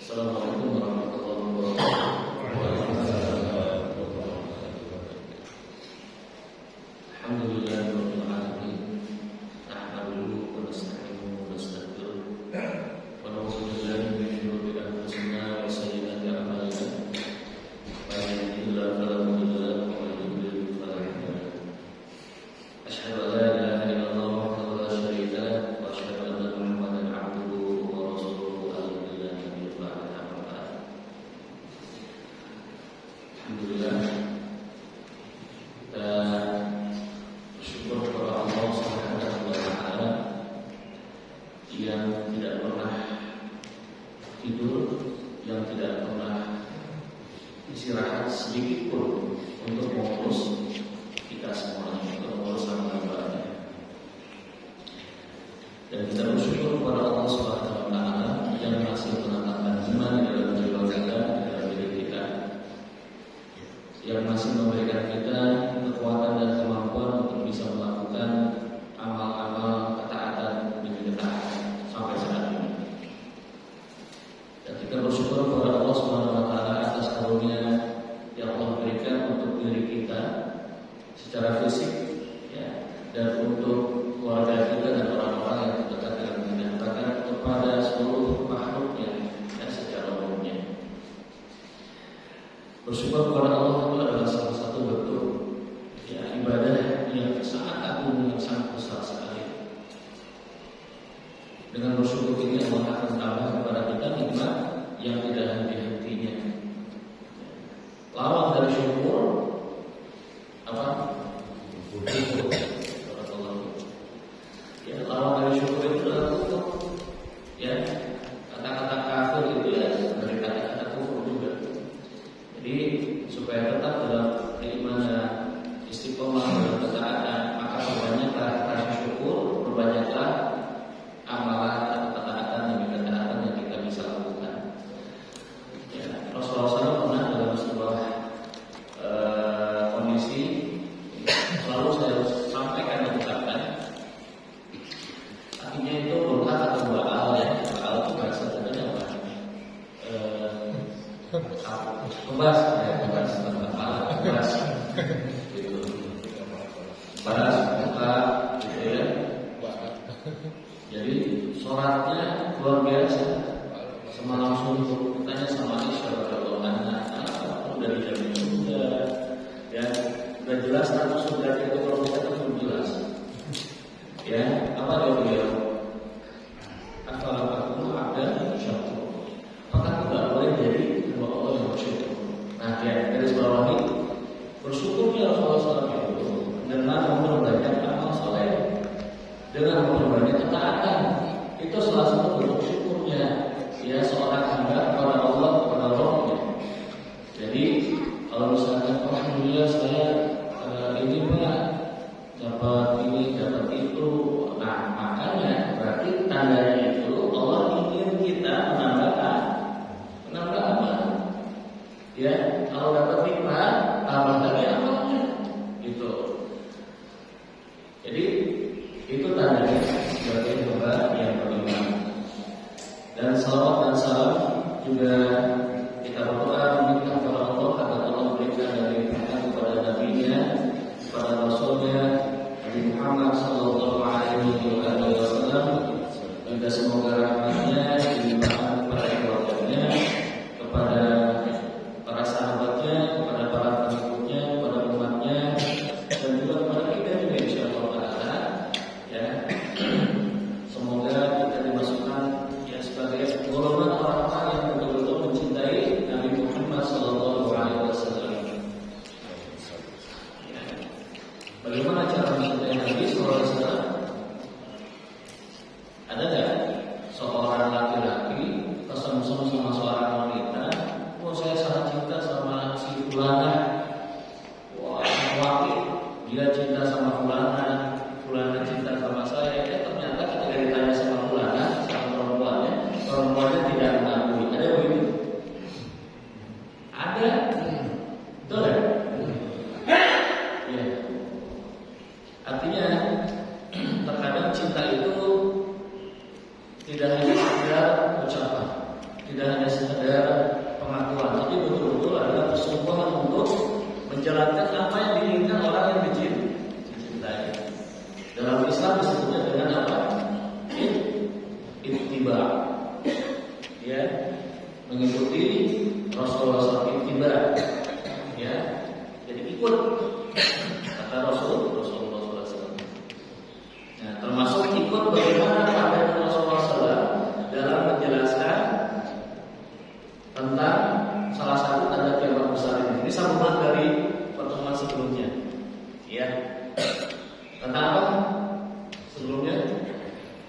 Assalamualaikum warahmatullahi wabarakatuh. Alhamdulillahirabbil alamin. Nahmaduhu wa nasta'inuhu wa nastaghfiruh. Wa na'udzu billahi min shururi anfusina wa sayyiati a'malina. Man yahdihillahu fala mudilla lahu wa man yudlil fala hadiya lahu. Asyhadu an la ilaha illallah wahdahu la syarika lahu wa asyhadu anna Muhammadan 'abduhu wa rasuluhu alladzi la nabiyya ba'dahu. Alhamdulillah, kita bersyukur kepada Allah Subhanahu wa Ta'ala yang tidak pernah tidur, yang tidak pernah istirahat sedikit pun untuk mengurus kita semuanya, untuk mengurus hamba-hambanya. Dan kita bersyukur kepada Allah Subhanahu wa Ta'ala yang masih menanamkan iman di dalam jiwa kita, di dalam diri kita, yang masih memberikan kita kekuatan dan kemampuan untuk bisa melakukan amal-amal ketaatan demi ketaatan sampai saat ini. Dan kita bersyukur kepada Allah Subhanahu wa Ta'ala atas karunia yang Allah berikan untuk diri kita secara fisik, ya, dan untuk keluarga kita dan orang-orang yang terdekat dengan kita, bahkan kepada seluruh makhluknya dan secara umumnya. Bersyukur kepada Allah itu adalah salah satu bentuk, ya, ibadah yang sangat agung, yang sangat besar sekali. Dengan bersyukur ini Allah akan tambah kepada kita nikmat yang tidak henti-hentinya. Lawan dari syukur apa? Kufur. Ya, lawan dari syukur itu adalah kufur. Ya, kata-kata kafir itu ya dari kata-kata kufur juga. Jadi supaya tetap dalam keimanan, istiqomah dalam ketaatan, maka perbanyaklah rasa syukur, perbanyaklah amalan atau ketaatan demi ketaatan yang kita bisa lakukan. Ya, Rasulullah SAW pernah dalam sebuah kondisi selalu saya sampaikan dan ucapkan, akhirnya itu berkat atau baal, ya. Baal itu bahasa tentunya apa? Kebas, ya, kebas, kebas, gitu. Balas, buka, gitu ya. Jadi sholatnya luar biasa. Semalam subuh tanya sama Aisyah radhiyallahu anha, udah dijamin sudah, ya, udah jelas status sudah itu kalau kita belum jelas. Ya, apa dia beliau? Afalaqakum abdan syakur. Apakah tidak boleh jadi hamba Allah yang bersyukur? Nah, ya, garis bawahi bersyukurnya Rasulullah SAW itu dengan memperbanyak amal soleh, dengan memperbanyak ketaatan. Itu salah satu bentuk syukurnya, ya, seorang hamba kepada Allah, kepada Rabbnya. Jadi kalau misalkan alhamdulillah saya ini Pak dapat ini, dapat itu, nah makanya berarti tandanya itu Allah ingin kita menambah amal. Ya, kalau dapat nikmat, tambah lagi amalnya, gitu. Jadi itu tandanya sebagai hamba yang beriman. Dan salawat dan salam juga kita berdoa meminta kepada Allah agar Allah berikan dan limpahkan kepada Nabi-Nya, kepada Rasul-Nya Nabi Muhammad sallallahu alaihi wasallam, dan semoga rahmatnya dilimpahkan kepada keluarganya, kepada para sahabatnya, kepada para pengikutnya, kepada umatnya, dan juga kepada kita juga insyaallah taala, ya. Semoga kita dimasukkan, ya, sebagai golongan orang-orang yang betul-betul mencintai Nabi Muhammad sallallahu alaihi wasallam. Ya. Bagaimana cara mencintai Nabi sallallahu alaihi wasallam? Ada enggak? ya, mengikuti Rasulullah SAW tiba, ya, jadi ikut kata Rasulullah SAW. Nah, termasuk ikut bagaimana pandangan Rasulullah SAW dalam menjelaskan tentang salah satu tanda kiamat besar ini. Ini sambungan dari pertemuan sebelumnya, ya. Tentang apa? Sebelumnya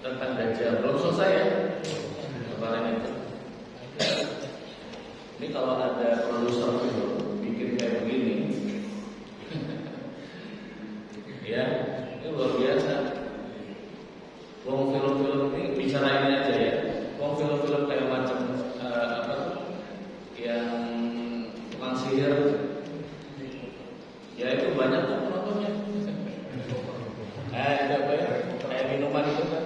tentang Dajjal. Belum selesai ya kemarin itu. Ini kalau ada produser itu bikin kayak begini, ya, ini luar biasa. Wong film-film ini bicara ini aja ya. Wong film-film kayak macam yang tukang sihir, ya itu banyak tuh penontonnya. Ada apa ya? Kayak minuman itu kan,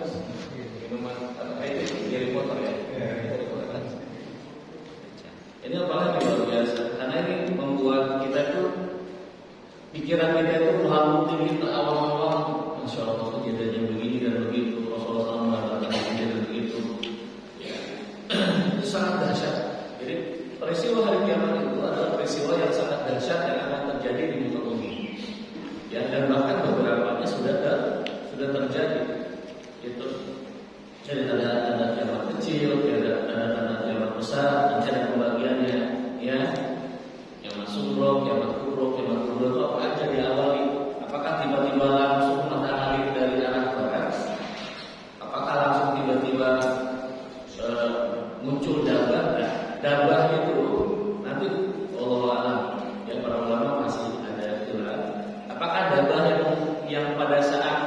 minuman kayak itu dari motor ya. Ini apalagi luar biasa, karena ini membuat kita tuh pikiran kita itu melampaui kita awal-awal, Masya Allah kejadiannya begini dan begitu, Rasulullah SAW mengatakan begini dan begitu, ya. Itu sangat dahsyat. Jadi peristiwa hari kiamat itu adalah peristiwa yang sangat dahsyat yang akan terjadi di muka bumi, ya, dan bahkan beberapanya sudah terjadi. Itu jadi tanda kiamat kecil, ada tanda kiamat besar, nanti ada pembagiannya, ya. Kiamat sughra, kiamat kubra, kiamat kubra itu apa aja diawali? Apakah tiba-tiba langsung matahari dari arah barat? Apakah langsung tiba-tiba muncul dabah? Nah, dabah itu nanti Allah alam, ya, para ulama masih ada istilah. Apakah dabah yang pada saat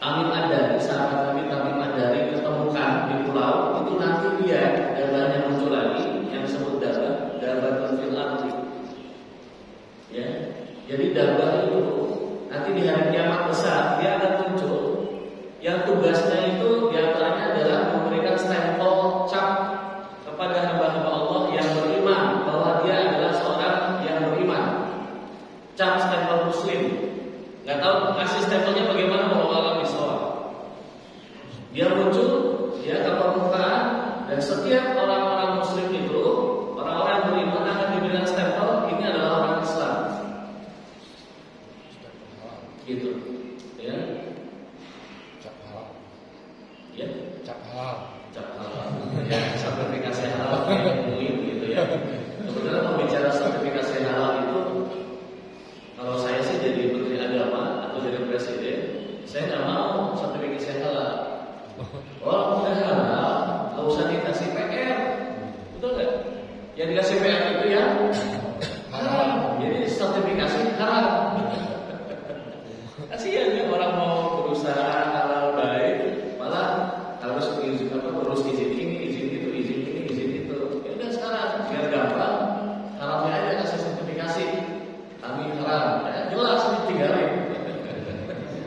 Tamim Ad-Dari, sahabat Nabi Tamim Ad-Dari ketemukan di pulau itu, nanti dia dabahnya muncul lagi yang disebut dabah fil ardi, ya. Jadi dabah itu nanti di hari kiamat besar dia akan muncul, yang tugasnya itu diantaranya adalah memberikan stempel cap kepada hamba-hamba Allah yang beriman bahwa dia adalah seorang yang beriman, cap stempel muslim. Nggak tahu kasih stempelnya bagaimana, kalau alam bisawab. Dia muncul, dia ke permukaan, dan setiap orang-orang muslim itu, orang-orang yang beriman akan diberikan stempel ini adalah orang Islam. Gitu, ya. Cap halal. Ya, Cap halal. cap halal. Ya, sertifikasi halal kayak gitu ya. Sebenarnya pembicara sertifikasi halal itu, kalau saya sih jadi Menteri Agama atau jadi Presiden, saya nggak mau sertifikasi halal. Kalau udah halal, nggak usah dikasih PR, betul nggak? Yang dikasih PR itu ya halal, jadi sertifikasi halal. Kasihan ya orang mau berusaha halal baik, malah harus urus izin ini, izin itu, izin ini, izin itu. Ya udah sekarang biar gampang, halalnya aja kasih sertifikasi. Kami halal, ya, jelas ditinggalin.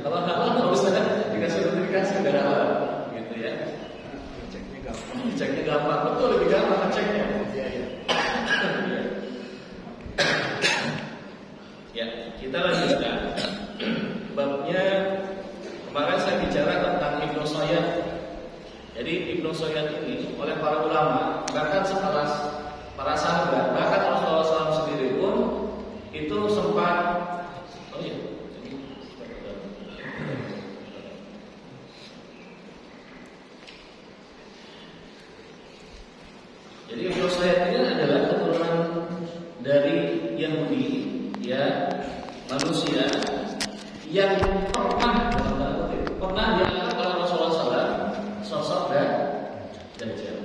Kalau halal nggak usah dikasih sertifikasi, udah halal, gitu ya. Ceknya gampang, betul, lebih gampang ngeceknya. Ya, kita lanjutkan. Babnya kemarin saya bicara tentang Ibnu Sayyad. Jadi Ibnu Sayyad ini oleh para ulama, bahkan sekelas para sahabat, bahkan Rasulullah SAW sendiri pun itu sempat, oh iya, jadi Ibnu Sayyad ini adalah keturunan dari Yahudi, ya, manusia yang pernah dianggap oleh Rasulullah SAW sosok Dajjal.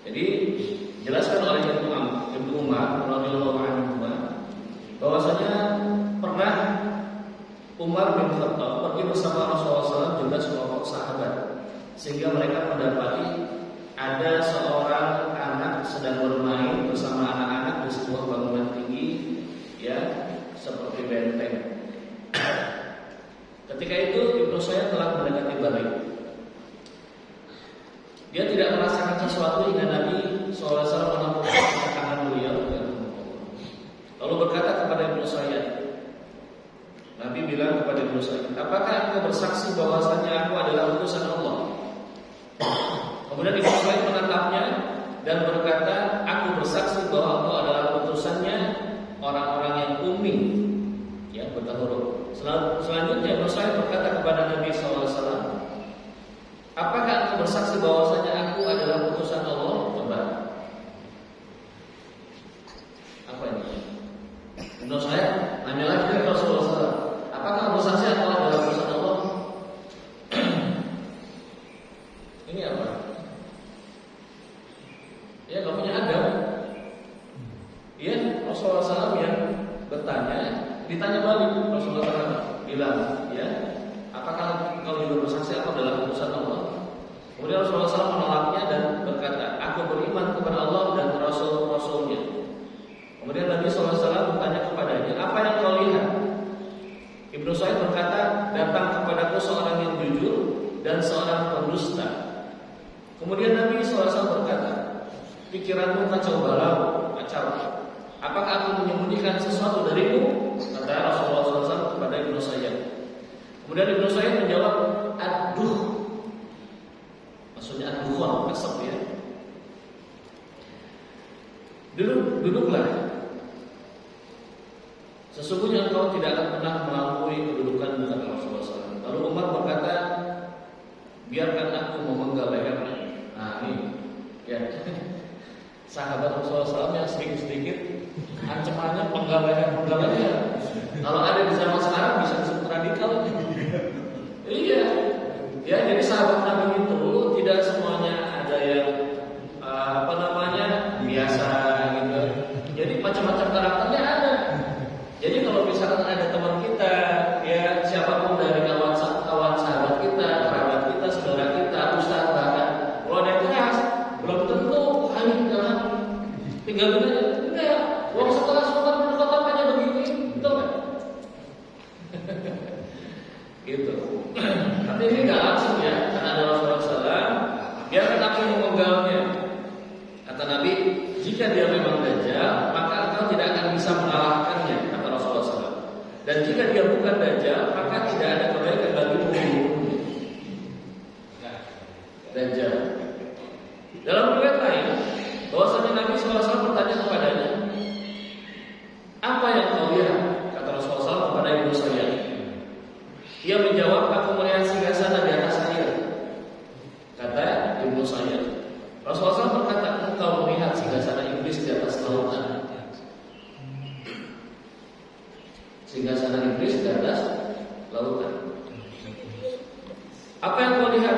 Jadi jelaskan oleh Ibnu Umar radhiyallahu anhu bahwasanya pernah Umar bin Khattab pergi bersama Rasulullah SAW juga sekelompok sahabat, sehingga mereka mendapati ada seorang anak sedang bermain bersama anak-anak di sebuah bangunan tinggi, ya, seperti benteng. Ketika itu Ibnu Sayyad telah mendekati balik. Dia tidak merasakan sesuatu hingga Nabi SAW menampakkan tangan beliau. Lalu berkata kepada Ibnu Sayyad, Nabi bilang kepada Ibnu Sayyad, apakah engkau bersaksi bahwasanya aku adalah utusan Allah? Ini apa? Ya, gak punya adab. Ya, Rasulullah SAW yang bertanya, ditanya balik. Rasulullah SAW bilang, ya, apakah engkau juga bersaksi apa dalam urusan Allah? Kemudian Rasulullah SAW menolaknya dan berkata, aku beriman kepada Allah dan Rasul-Rasulnya. Kemudian Nabi SAW bertanya kepadanya, apa yang kau lihat? Ibnu Sa'id berkata, datang kepadaku seorang yang jujur dan seorang pendusta. Kemudian Nabi SAW berkata, pikiranmu kacau balau, kacau. Apakah aku menyembunyikan sesuatu darimu? Kata Rasulullah SAW kepada Ibnu Sa'id. Kemudian Ibnu Sa'id menjawab, aduh. Maksudnya aduhon, asap ya. Duduklah. Sesungguhnya engkau tidak akan pernah melampaui kedudukan dengan Rasulullah SAW. Lalu Umar berkata, biarkan aku memenggal lehernya. Nah ini, ya, sahabat Rasulullah SAW yang sedikit-sedikit ancamannya penggal leher. Kalau ada di zaman sekarang bisa disebut radikal. Iya, ya jadi sahabat Nabi itu tidak semuanya ada yang biasa gitu. Jadi macam-macam karakternya ada. Jadi kalau misalkan ada teman kita, ya siapapun dari kawan sahabat kita, kerabat kita, saudara kita, ustaz bahkan, kalau ada yang keras, belum tentu hanya jangan tinggalin aja. Enggak, uang setelah sholat berkotap aja begini, betul nggak? Gitu. Tapi ini nggak langsung ya, karena ada Rasulullah SAW. Biarkan aku memenggalnya. Kata Nabi, jika dia memang dajjal, maka engkau tidak akan bisa mengalahkannya. Kata Rasulullah SAW. Dan jika dia bukan dajjal, maka tidak ada kebaikan bagimu membunuhnya. Dajjal. Dalam riwayat lain, bahwasanya Nabi SAW bertanya kepadanya, apa yang kau lihat? Kata Rasulullah SAW kepada Ibnu Sa'id. Dia menjawab, aku melihat singgasana di atas air. Kata Ibnu Sa'id. Rasulullah SAW berkata, engkau melihat singgasana iblis di atas lautan. Singgasana iblis di atas lautan. Apa yang kau lihat?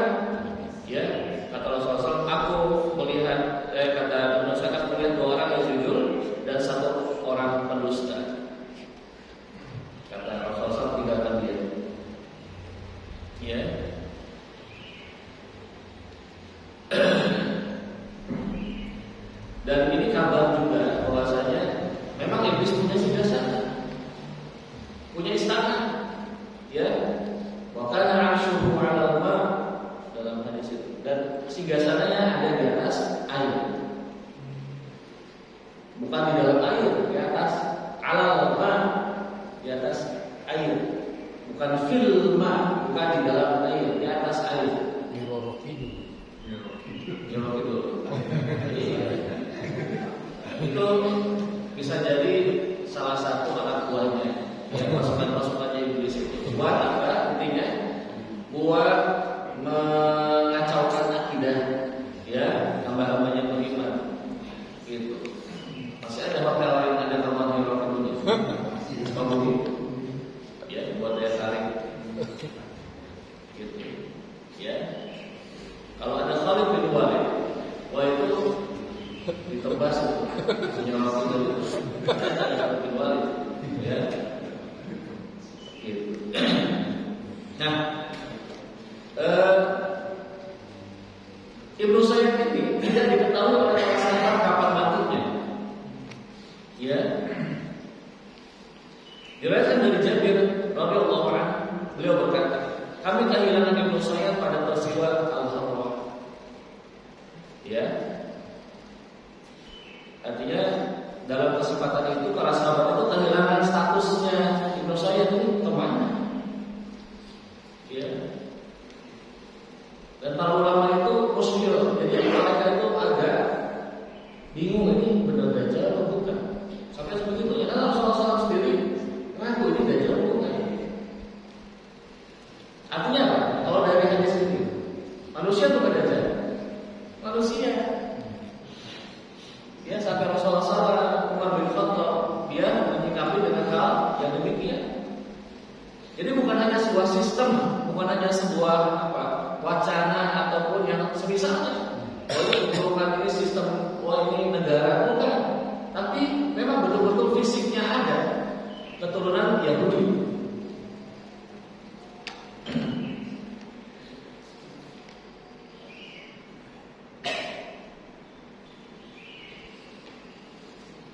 Ya, kata Rasulullah SAW, aku melihat, kata Ibnu Sa'id, aku melihat 2 orang yang jujur dan 1 orang pendusta. Kata Rasulullah SAW, tinggalkan dia. Ya. Dan ini kabar juga bahwasanya memang iblis punya singgasana, punya istana, ya. Wa kana 'arshuhu 'alal ma' dalam hadis itu. Dan singgasananya ada di atas air. Bukan di dalam air, di atas 'alal ma', di atas air. Bukan fil ma', bukan di dalam air, di atas air. Itu bisa jadi salah satu anak buahnya, ya, pasukan-pasukannya iblis itu. Buat apa? Intinya buat mengacaukan akidah, ya, hamba-hambanya beriman. Gitu. Masih ada hotel lain, ada kamar Herofidunya. Kamu ya, buat daya tarik. Gitu. Ya. Kalau ada Khalid bin Walid, wah itu ditebas itu, punya waktu itu, Khalid bin Walid, ya. Gitu. Nah, Ibnu Sa'id ini tidak diketahui oleh para sahabat kapan matinya. Ya. Diriwayatkan dari Jabir radhiyallahu anhu, beliau berkata, kami kehilangan Ibnu Sa'id pada peristiwa Al-Harrah. Ya. Artinya dalam kesempatan itu para sahabat itu kehilangan statusnya Ibnu Sa'id itu temannya. Ya. Dan para ulama itu musyrik. Jadi mereka itu agak bingung ini benar dajjal atau bukan. Sampai seperti itu. Karena Rasulullah SAW sendiri ragu ini dajjal atau bukan. Artinya apa? Kalau dari hadis ini, manusia bukan dajjal. Manusia. Ya, sampai Rasulullah SAW, Umar bin Khattab, dia menyikapi dengan hal yang demikian. Jadi bukan hanya sebuah sistem, bukan hanya sebuah wacana ataupun yang menyimpulkan ini sistem, ini negara, bukan. Tapi memang betul-betul fisiknya ada keturunan Yahudi.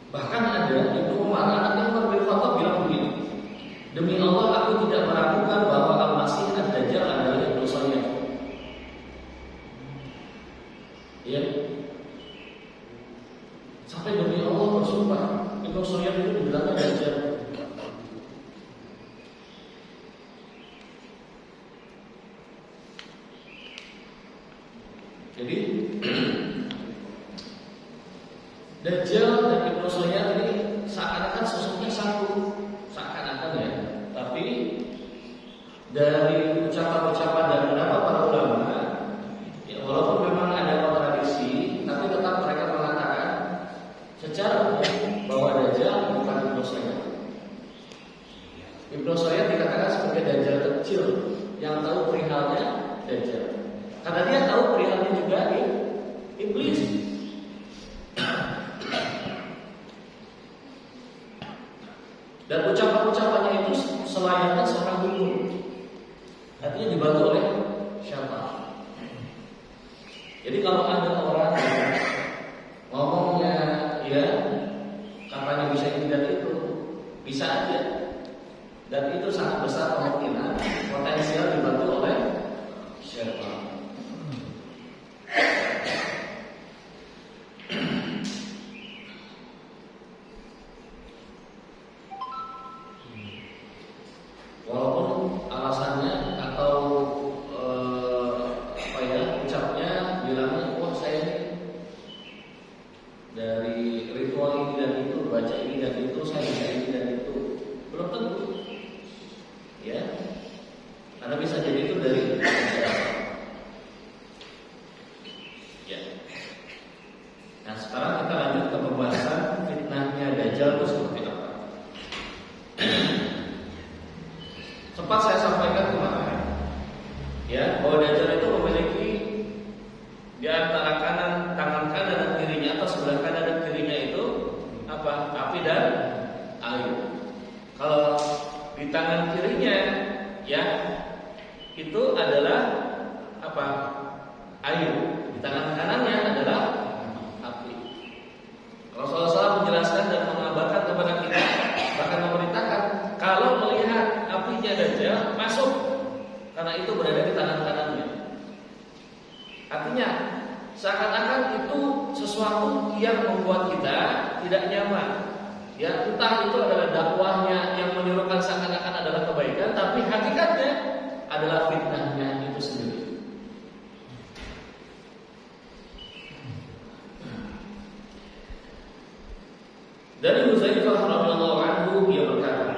Bahkan ada Ibnu Umar, anaknya Umar bin Khattab bilang begini, demi Allah aku tidak meragukan bahwa Al-Masih Ad-Dajjal adalah Ibnu Sayyid. Ya. Sampai demi Allah bersumpah, Ibnu Sayyid itu dibilangnya Dajjal. Jadi Dajjal dan Ibnu Sayyid ini seakan-akan sosoknya satu, seakan-akan ya. Tapi dari ucapan-ucapan dan pendapat para ulama, ya walaupun memang ada kontradiksi, tapi tetap mereka mengatakan secara umum bahwa Dajjal bukan Ibnu Sayyid. Ibnu Sayyid dikatakan sebagai Dajjal kecil yang tahu perihalnya Dajjal, karena dia tahu perihalnya juga iblis. Dan ucapan-ucapannya itu selayaknya seorang dukun, artinya dibantu oleh siapa. Jadi kalau ada orang ngomongnya ya katanya bisa ini dan itu, bisa aja. Dan itu sangat besar kemungkinan potensial dibantu oleh siapa. Walaupun alasannya atau ucapnya bilangnya, wah saya ini dari ritual ini dan itu, baca ini dan itu, saya bisa ini dan itu, belum tentu, ya, karena bisa jadi itu dari ya. Nah sekarang kita lanjut ke pembahasan fitnahnya Dajjal itu seperti apa. Sempat saya sampaikan kemarin, ya, bahwa Dajjal itu memiliki di antara tangan kanan dan kirinya atau sebelah kanan dan kirinya itu apa? Api dan air. Kalau di tangan kirinya, ya, itu adalah apa? Air. Di tangan kanannya adalah api. Rasulullah SAW menjelaskan dan mengabarkan kepada kita, bahkan memerintahkan kalau melihat apinya Dajjal masuk, karena itu berada di tangan kanannya. Artinya seakan-akan itu sesuatu yang membuat kita tidak nyaman. Ya, entah itu adalah dakwahnya yang menirukan seakan-akan adalah kebaikan, tapi hakikatnya adalah fitnahnya itu sendiri. Dari Huzaifah radhiyallahu anhu, dia berkata,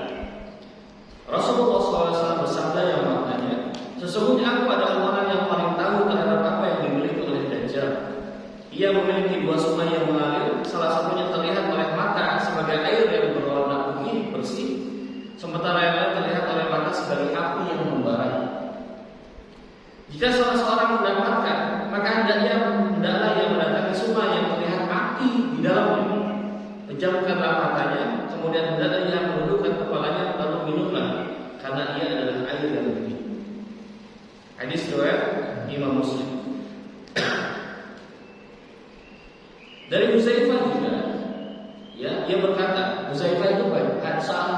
Rasulullah SAW bersabda yang maknanya, sesungguhnya aku adalah orang yang paling tahu terhadap apa yang dimiliki oleh Dajjal. Ia memiliki dua sungai yang mengalir, salah satunya terlihat oleh mata sebagai air yang berwarna putih bersih, sementara yang lain terlihat oleh mata sebagai api yang membara. Jika salah seorang mendapatkan, maka hendaklah ia mendatangi sungai yang terlihat api di dalamnya. Pejamkanlah matanya, kemudian hendaklah ia menundukkan kepalanya lalu minumlah, karena ia adalah air yang bening. Hadis riwayat Imam Muslim. Dari Huzaifah juga, ya, dia berkata, Huzaifah itu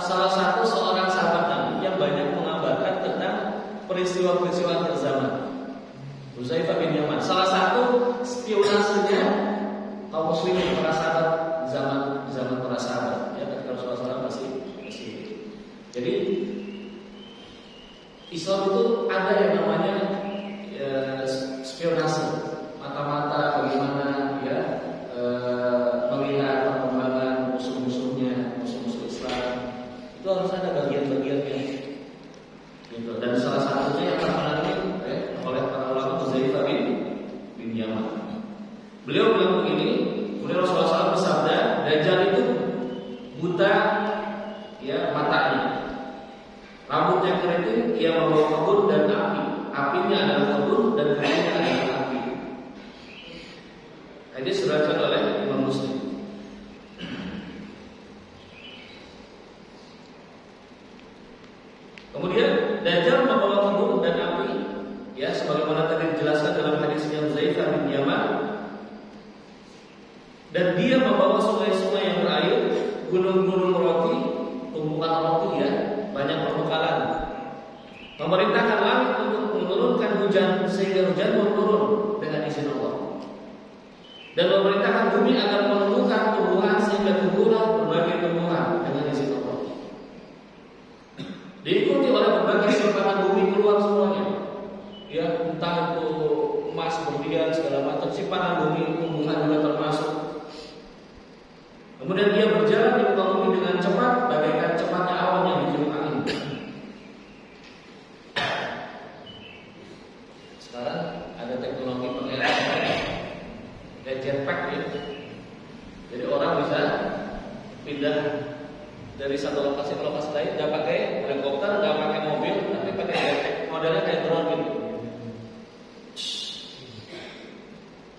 salah satu seorang sahabat Nabi yang banyak mengabarkan tentang peristiwa-peristiwa akhir zaman. Huzaifah bin Yaman, salah satu spionasenya kaum muslimin para sahabat zaman para sahabat, ya, ketika Rasulullah SAW masih hidup. Jadi Islam itu ada yang namanya spionase, mata-mata bagaimana ya melihat perkembangan musuh-musuhnya, musuh-musuh Islam. Itu harus ada bagian-bagiannya. Gitu. Dan salah satunya yang terkenal oleh para ulama Huzaifah bin Yaman. Beliau bilang begini, kemudian Rasulullah SAW bersabda, Dajjal itu buta, ya, matanya, rambutnya keriting, ia membawa kebun dan api. Apinya adalah kebun dan keritingnya adalah api. Hadis diriwayatkan oleh Imam Muslim. Kemudian Dajjal membawa kebun dan api, ya sebagaimana tadi dijelaskan dalam hadisnya Hudzaifah bin Yaman. Dan dia membawa sungai-sungai yang berair, gunung-gunung roti, tumpukan roti ya, banyak pertukaran. Memerintahkan langit untuk menurunkan hujan sehingga hujan turun dengan izin Allah. Dan memerintahkan bumi agar menumbuhkan tumbuhan sehingga tumbuhlah berbagai tumbuhan dengan izin Allah. Diikuti oleh berbagai simpanan bumi keluar semuanya. Ya, entah itu emas, berlian, segala macam simpanan bumi, tumbuhan juga termasuk. Kemudian dia berjalan di muka bumi dengan cepat, bagaikan cepatnya awan yang ditiup angin. Sekarang ada teknologi pakai jetpack ya. Jadi orang bisa pindah dari satu lokasi ke lokasi lain, nggak pakai helikopter, nggak pakai mobil, tapi pakai jetpack. Modelnya kayak drone gitu.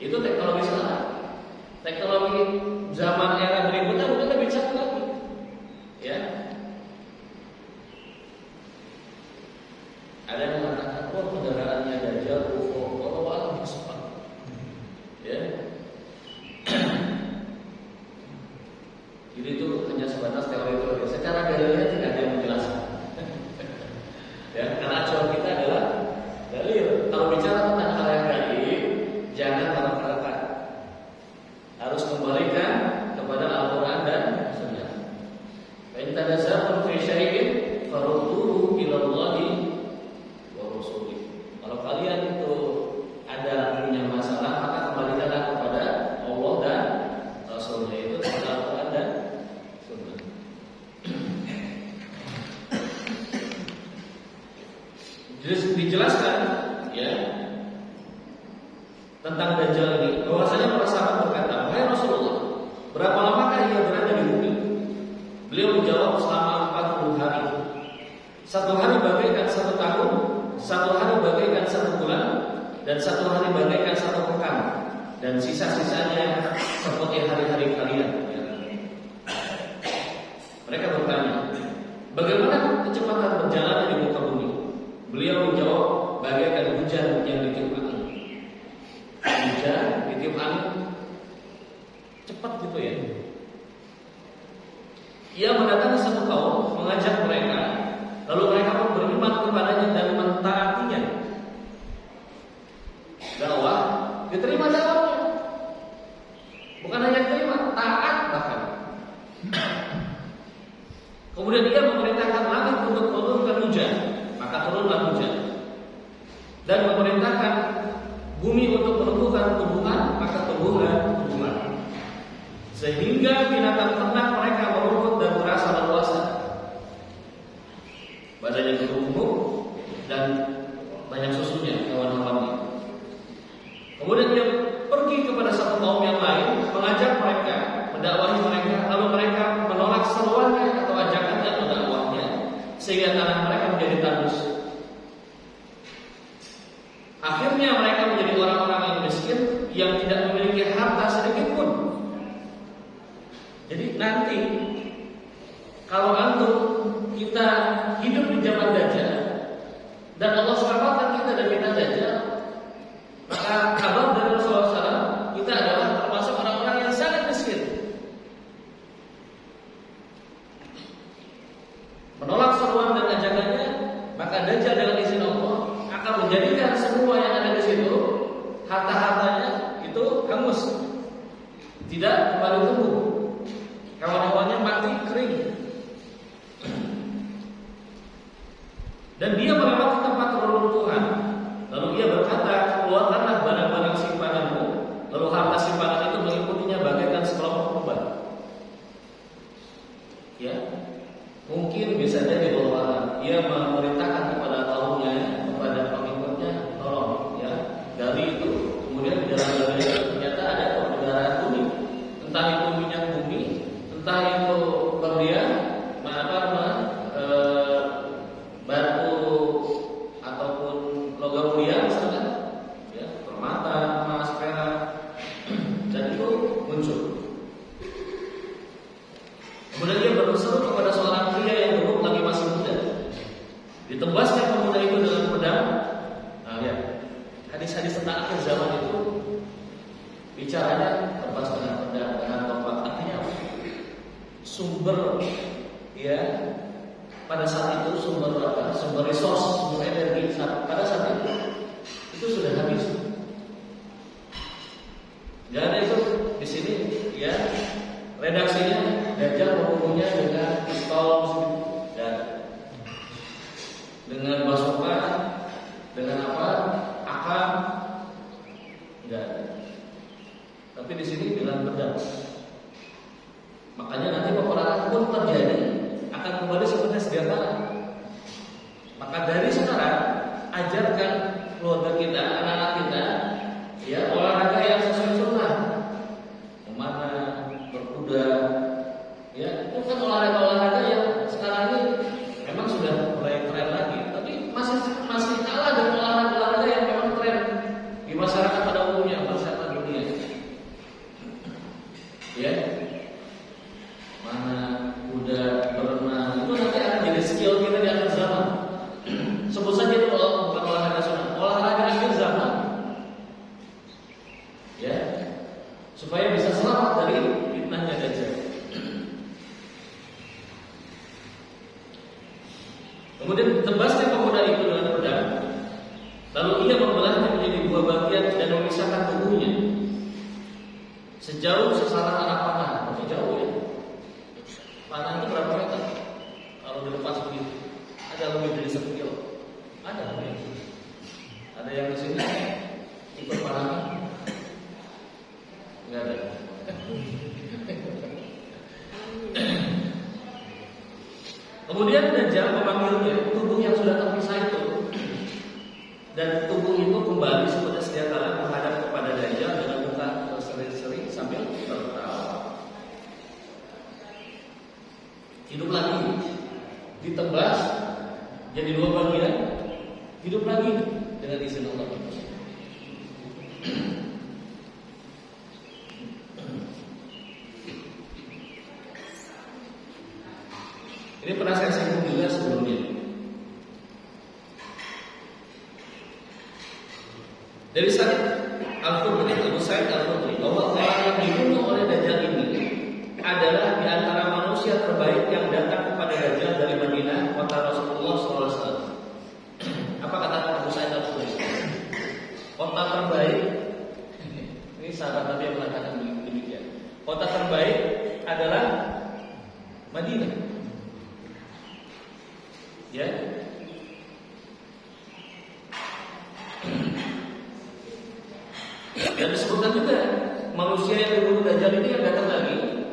Itu teknologi sekarang. Teknologi zaman era berikutnya mungkin lebih canggih lagi, ya. Ada yang mengatakan, oh kendaraannya Dajjal, UFO, Allah alam bisawab, ya. Jadi itu hanya sebatas teori-teori. Secara dalilnya tidak ada yang menjelaskan. Ya, karena acuan kita adalah dalil. Kalau bicara tentang hal yang gaib, jangan mereka harus kembalikan kepada Al-Quran dan Sunnah. In tanaza'tum fi syai'in farudduhu ila Allahi wa Rasulih. Kalau kalian itu ada punya masalah, maka kembalikanlah kepada Allah dan Rasulnya, itu kepada Al-Quran dan Sunnah. Dijelaskan ya tentang Dajjal ini, bahwasanya para sahabat berkata, "Wahai Rasulullah, berapa lamakah ia berada di bumi?" Beliau menjawab, selama 40 hari. Satu hari bagaikan 1 tahun, satu hari bagaikan 1 bulan, dan satu hari bagaikan 1 pekan, dan sisa-sisanya seperti hari-hari kalian. Mereka bertanya, bagaimana kecepatan berjalan di muka bumi? Beliau menjawab, bagaikan hujan yang ditiup angin. Hujan ditiup angin cepat gitu ya. Ia mendatangi satu kaum, mengajak mereka, lalu mereka pun beriman kepadanya dan mentaatinya. Dakwah diterima dakwahnya, bukan hanya diterima, taat bahkan. Kemudian ia memerintahkan langit untuk menurunkan hujan, maka turunlah hujan. Dan memerintahkan bumi untuk menumbuhkan tumbuhan, maka tumbuhlah tumbuhan. Sehingga binatang ternak mereka merumput dan merasa leluasa. Badannya gemuk dan banyak susunya, hewan-hewannya. Kemudian dia pergi kepada satu kaum yang lain, mengajak mereka, mendakwahi mereka, lalu mereka menolak seruannya atau ajakannya atau dakwahnya, sehingga tanah mereka menjadi tandus. Akhirnya mereka menjadi orang-orang yang miskin, yang tidak memiliki harta sedikit pun. Jadi nanti kalau antum kita hidup di zaman Dajjal dan Allah selamatkan kita dari fitnah Dajjal, maka kabar dari Rasulullah SAW, kita adalah termasuk orang-orang yang sangat miskin. Menolak seruan dan ajakannya, maka Dajjal dengan izin Allah akan menjadikan semua yang ada di situ, harta-hartanya itu hangus, tidak kembali tumbuh, hewan-hewannya mati kering. Dan dia melewati tempat reruntuhan, lalu ia berkata, keluarkanlah barang-barang simpananmu. Lalu harta simpanan itu mengikutinya bagaikan sekelompok obat. Ya, mungkin bisa jadi bahwa ia memerintahkan kepada kaumnya, kepada pengikutnya, tolong ya, dari itu. Kemudian di dalam dari ternyata ada perbendaharaan bumi, entah itu minyak bumi, entah itu berlian, batu ataupun logam mulia misalkan, ya, zaman itu bicaranya lepas dengan topak, artinya apa? Sumber, ya, pada saat itu sumber apa? Sumber resource, sumber energi pada saat itu sudah habis. Jadi itu di sini, ya, redaksinya Dajjal membunuhnya dengan pistol dan dengan basoka, dengan apa? Akam, enggak. Tapi di sini dengan pedang. Makanya nanti peperangan pun terjadi akan kembali seperti sedia kala. Maka dari sekarang ajarkan keluarga kita, anak-anak kita, ya, olahraga yang sesuai sunnah, memanah, berkuda, ya, itu kan olahraga yang sekarang ini memang sudah mulai tren lagi, tapi masih kalah dengan olahraga yang memang tren di masyarakat pada umumnya, masyarakat dunia. Ya, mana kuda, berenang, itu nanti akan jadi skill kita di akhir zaman. Sebut saja itu bukan olahraga sunnah, olahraga akhir zaman. Ya, supaya bisa selamat dari fitnahnya Dajjal. Kemudian tebasnya pemuda itu dengan pedang, lalu ia membelahnya menjadi dua bagian dan memisahkan tubuhnya sejauh sesaran anak panah. Tapi jauh, ya. Panah itu berapa meter? Kalau dilepas begitu, ada lebih dari 1 kilo. Ada lebih. Ada yang di sini ikut panah? Enggak ada. Kemudian Dajjal memanggilnya, tubuh yang sudah terpisah itu, dan tubuh itu kembali seperti sedia kala menghadap kepada Dajjal dengan muka berseri-seri sambil tertawa. Hidup lagi, ditebas jadi 2 bagian, hidup lagi dengan izin Allah. Ini pernah saya singgung juga sebelumnya. Dari Sa'id Al-Khudri, Abu Sa'id Al-Khudri, bahwa orang yang dibunuh oleh Dajjal ini adalah di antara manusia terbaik yang datang kepada Dajjal dari Madinah, kota Rasulullah SAW. Apa kata Abu Sa'id Al-Khudri? Kota terbaik, ini sahabat Nabi yang mengatakan demikian. Kota terbaik adalah Madinah. Ya. Dan disebutkan juga manusia yang dibunuh Dajjal ini yang datang lagi,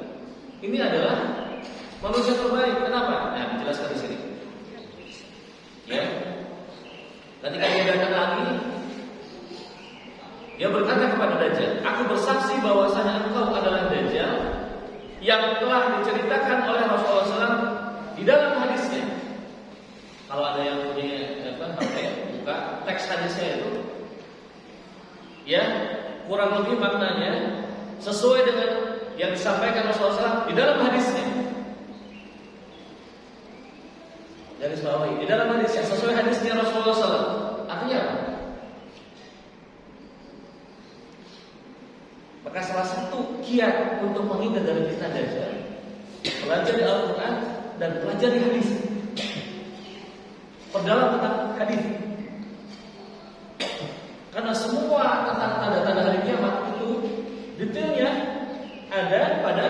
ini adalah manusia terbaik. Kenapa? Nah, dijelaskan di sini. Ya. Ketika dia datang lagi, dia berkata kepada Dajjal, "Aku bersaksi bahwasanya engkau adalah Dajjal yang telah diceritakan oleh Rasulullah SAW di dalam hadisnya." Kalau ada yang punya buka teks hadisnya itu, ya, kurang lebih maknanya sesuai dengan yang disampaikan Rasulullah SAW di dalam hadisnya. Dari bawah di dalam hadisnya sesuai hadisnya Rasulullah SAW. Artinya apa? Maka salah satu kiat untuk menghindar dari fitnah Dajjal, pelajari Al-Quran dan pelajari hadis. Perdalam tentang hadis. Karena semua tentang tanda-tanda hari kiamat itu detailnya ada pada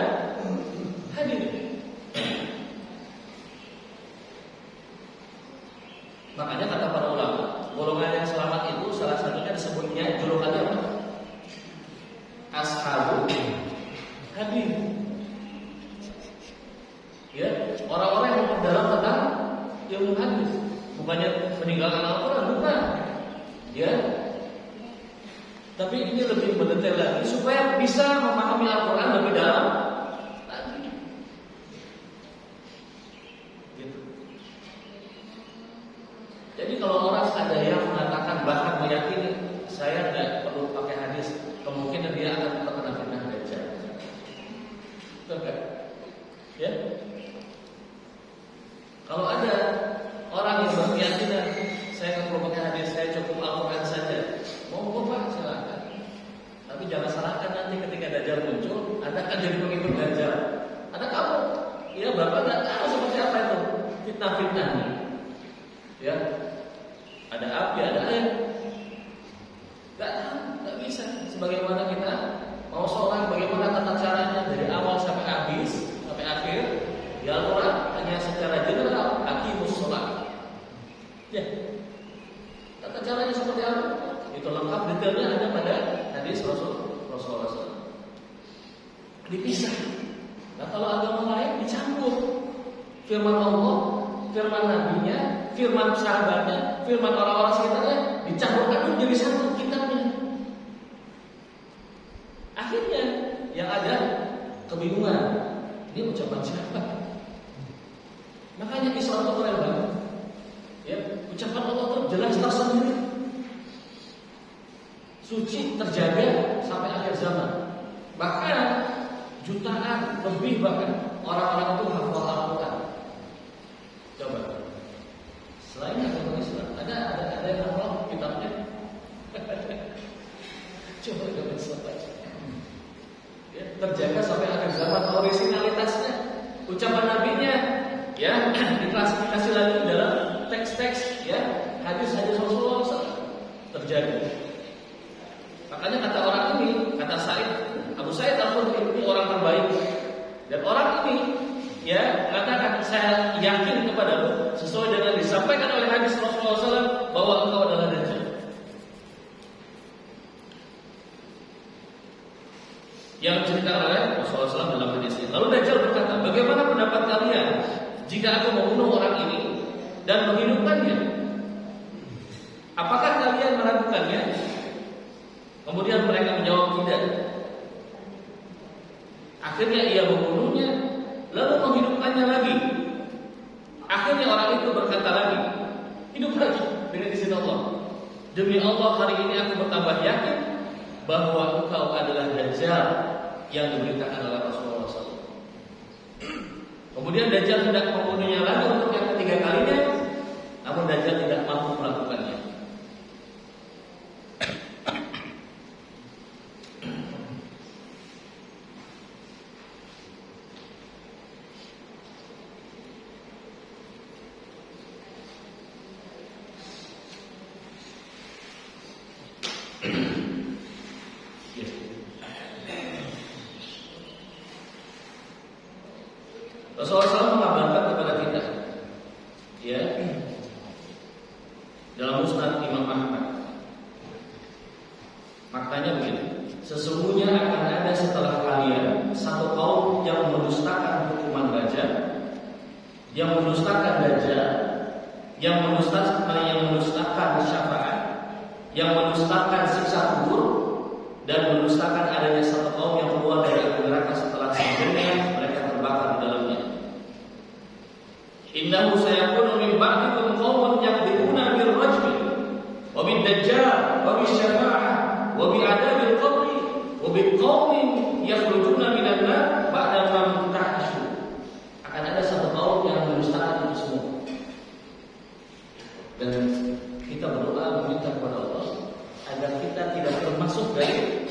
hadis. Makanya kata para ulama, golongan yang selamat itu salah satunya disebutnya julukannya apa? Ashabul hadis. Ya, orang-orang yang memperdalam tentang ilmu hadis. Bukannya meninggalkan Al-Quran, bukan. Ya. Tapi ini lebih mendetail lagi supaya bisa memahami Al-Quran lebih dalam lagi. Gitu. Jadi kalau orang ada yang mengatakan bahkan meyakini saya tidak perlu pakai hadis, kemungkinan dia akan terkena fitnah Dajjal. Betul kan? Ya. Kalau ada orang yang berkeyakinan saya nggak perlu pakai hadis, saya cukup Al-Quran saja, mau Pak silakan. jadi pengikut Dajjal. Ada kamu, ya Bapak nggak tahu seperti apa itu fitnah-fitnah ini. Ya, ada api, ada air. Nggak tahu, nggak bisa. Sebagaimana kita mau sholat, bagaimana tata caranya dari awal sampai habis, sampai akhir. Di Al-Quran hanya secara general, aqimus sholat. Ya, tata caranya seperti apa? Itu lengkap detailnya ada pada hadis Rasulullah SAW. Dipisah. Nah kalau agama lain dicampur. Firman Allah, firman Nabi-Nya, firman sahabatnya, firman orang-orang sekitarnya dicampurkan menjadi satu kitabnya. Akhirnya yang ada kebingungan. Ini ucapan siapa? Makanya Islam itu keren banget. Ya, ucapan Allah itu jelas tersendiri. Suci terjaga sampai akhir zaman. Bahkan jutaan lebih bahkan orang-orang itu hafal Al-Quran. Coba. Selain agama Islam, ada yang hafal kitabnya. Coba agama Islam aja. Ya, terjaga sampai akhir zaman originalitasnya. Ucapan Nabi-Nya ya diklasifikasi lagi dalam teks-teks ya hadis-hadis Rasulullah SAW terjaga. Makanya kata orang ini, kata Abu Sa'id Al-Khudri ini orang terbaik. Dan orang ini ya mengatakan saya yakin kepadamu sesuai dengan disampaikan oleh hadis Rasulullah SAW bahwa engkau adalah Dajjal. Yang diceritakan oleh Rasulullah SAW dalam hadis ini. Lalu Dajjal berkata, bagaimana pendapat kalian jika aku membunuh orang ini dan menghidupkannya? Apakah kalian meragukannya? Kemudian mereka menjawab tidak. Akhirnya ia membunuhnya, lalu menghidupkannya lagi. Akhirnya orang itu berkata lagi, hidup lagi dengan izin Allah. Demi Allah hari ini aku bertambah yakin bahwa engkau adalah Dajjal yang diberitakan oleh Rasulullah SAW. Kemudian Dajjal hendak membunuhnya lagi untuk yang ketiga kalinya, namun Dajjal tidak mampu melakukannya. Rasulullah SAW mengabarkan kepada kita, ya, dalam Musnad Imam Ahmad. Maknanya begini: sesungguhnya akan ada setelah kalian satu kaum yang mendustakan hukuman Dajjal, yang mendustakan Dajjal, yang mendustakan syafaat, yang mendustakan siksa kubur, dan mendustakan adanya satu kaum yang keluar dari api neraka setelah sebelumnya mereka terbakar di dalamnya. Innahu sayakunu min ba'dikum qaumun yakdzibuna bil rajmi wa bid dajjal wa bis syafa'ah wa bi adabil qabri wa bi qaumin yakhrujuna minan nar ba'da ma muntahashu. Akan ada satu kaum yang mendustakan itu semua. Dan kita berdoa meminta kepada Allah agar kita tidak termasuk dari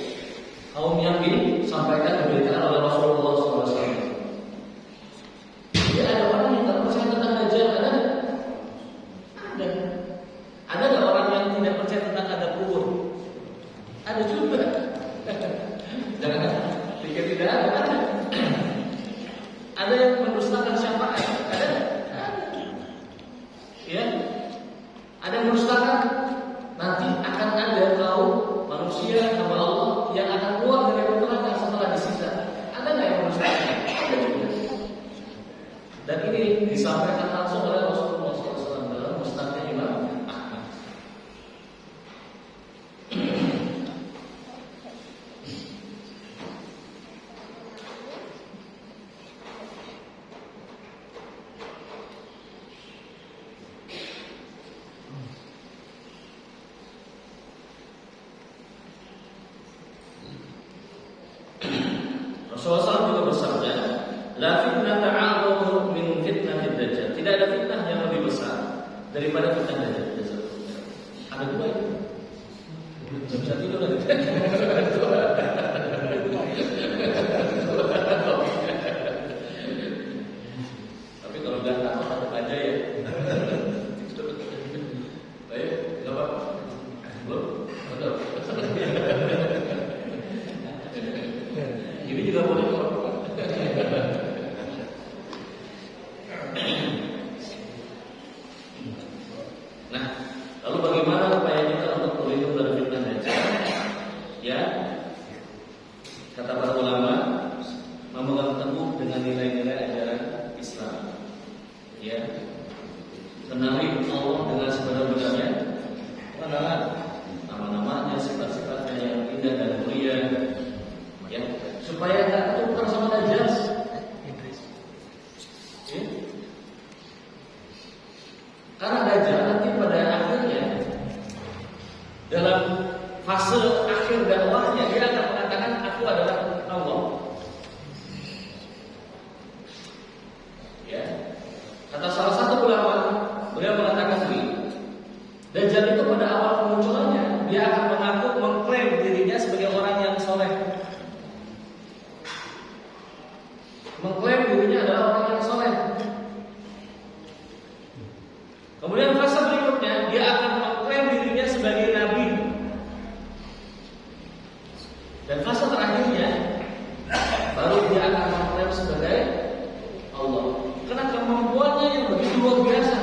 kaum yang disampaikan diberikan oleh Rasulullah SAW. Jadi ada orang yang tak percaya tentang Dajjal, ada? Ada. Ada nggak orang yang tidak percaya tentang ada kubur? Ada juga. Jangan pikir tidak ada. Ada yang mendustakan syafaat, ada? Ada. Ya. Ada yang mendustakan. Nanti akan ada kaum manusia hamba Allah yang akan keluar dari neraka setelah disiksa. Ada nggak yang mendustakan? Ada juga. Dan ini disampaikan langsung oleh Rasulullah SAW dalam Musnadnya Imam Ahmad. Rasulullah SAW juga bersabda, la fitnah ta'alumu min fitnatid dajjal. Tidak ada fitnah yang lebih besar daripada fitnah Dajjal. Ada dua itu. Bisa tidur lagi. Kata para ulama, memegang teguh dengan nilai-nilai ajaran Islam. Ya, kenali Allah dengan sebenar-benarnya, mengenal nama-namanya, sifat-sifatnya yang indah dan mulia, ya, supaya tak tertukar sama Dajjal. Ya. Karena Dajjal nanti pada akhirnya dalam fase akhir dakwahnya dia akan mengatakan aku adalah Allah. Ya. Kata salah satu ulama, beliau mengatakan begini, Dajjal itu pada awal kemunculannya dia akan mengaku mengklaim dirinya sebagai orang yang soleh, mengklaim dirinya adalah orang yang soleh. Kemudian fase berikutnya dia akan mengklaim dirinya sebagai nabi. Dan fase terakhirnya baru dia akan mengklaim sebagai Allah. Karena kemampuannya yang begitu luar biasa,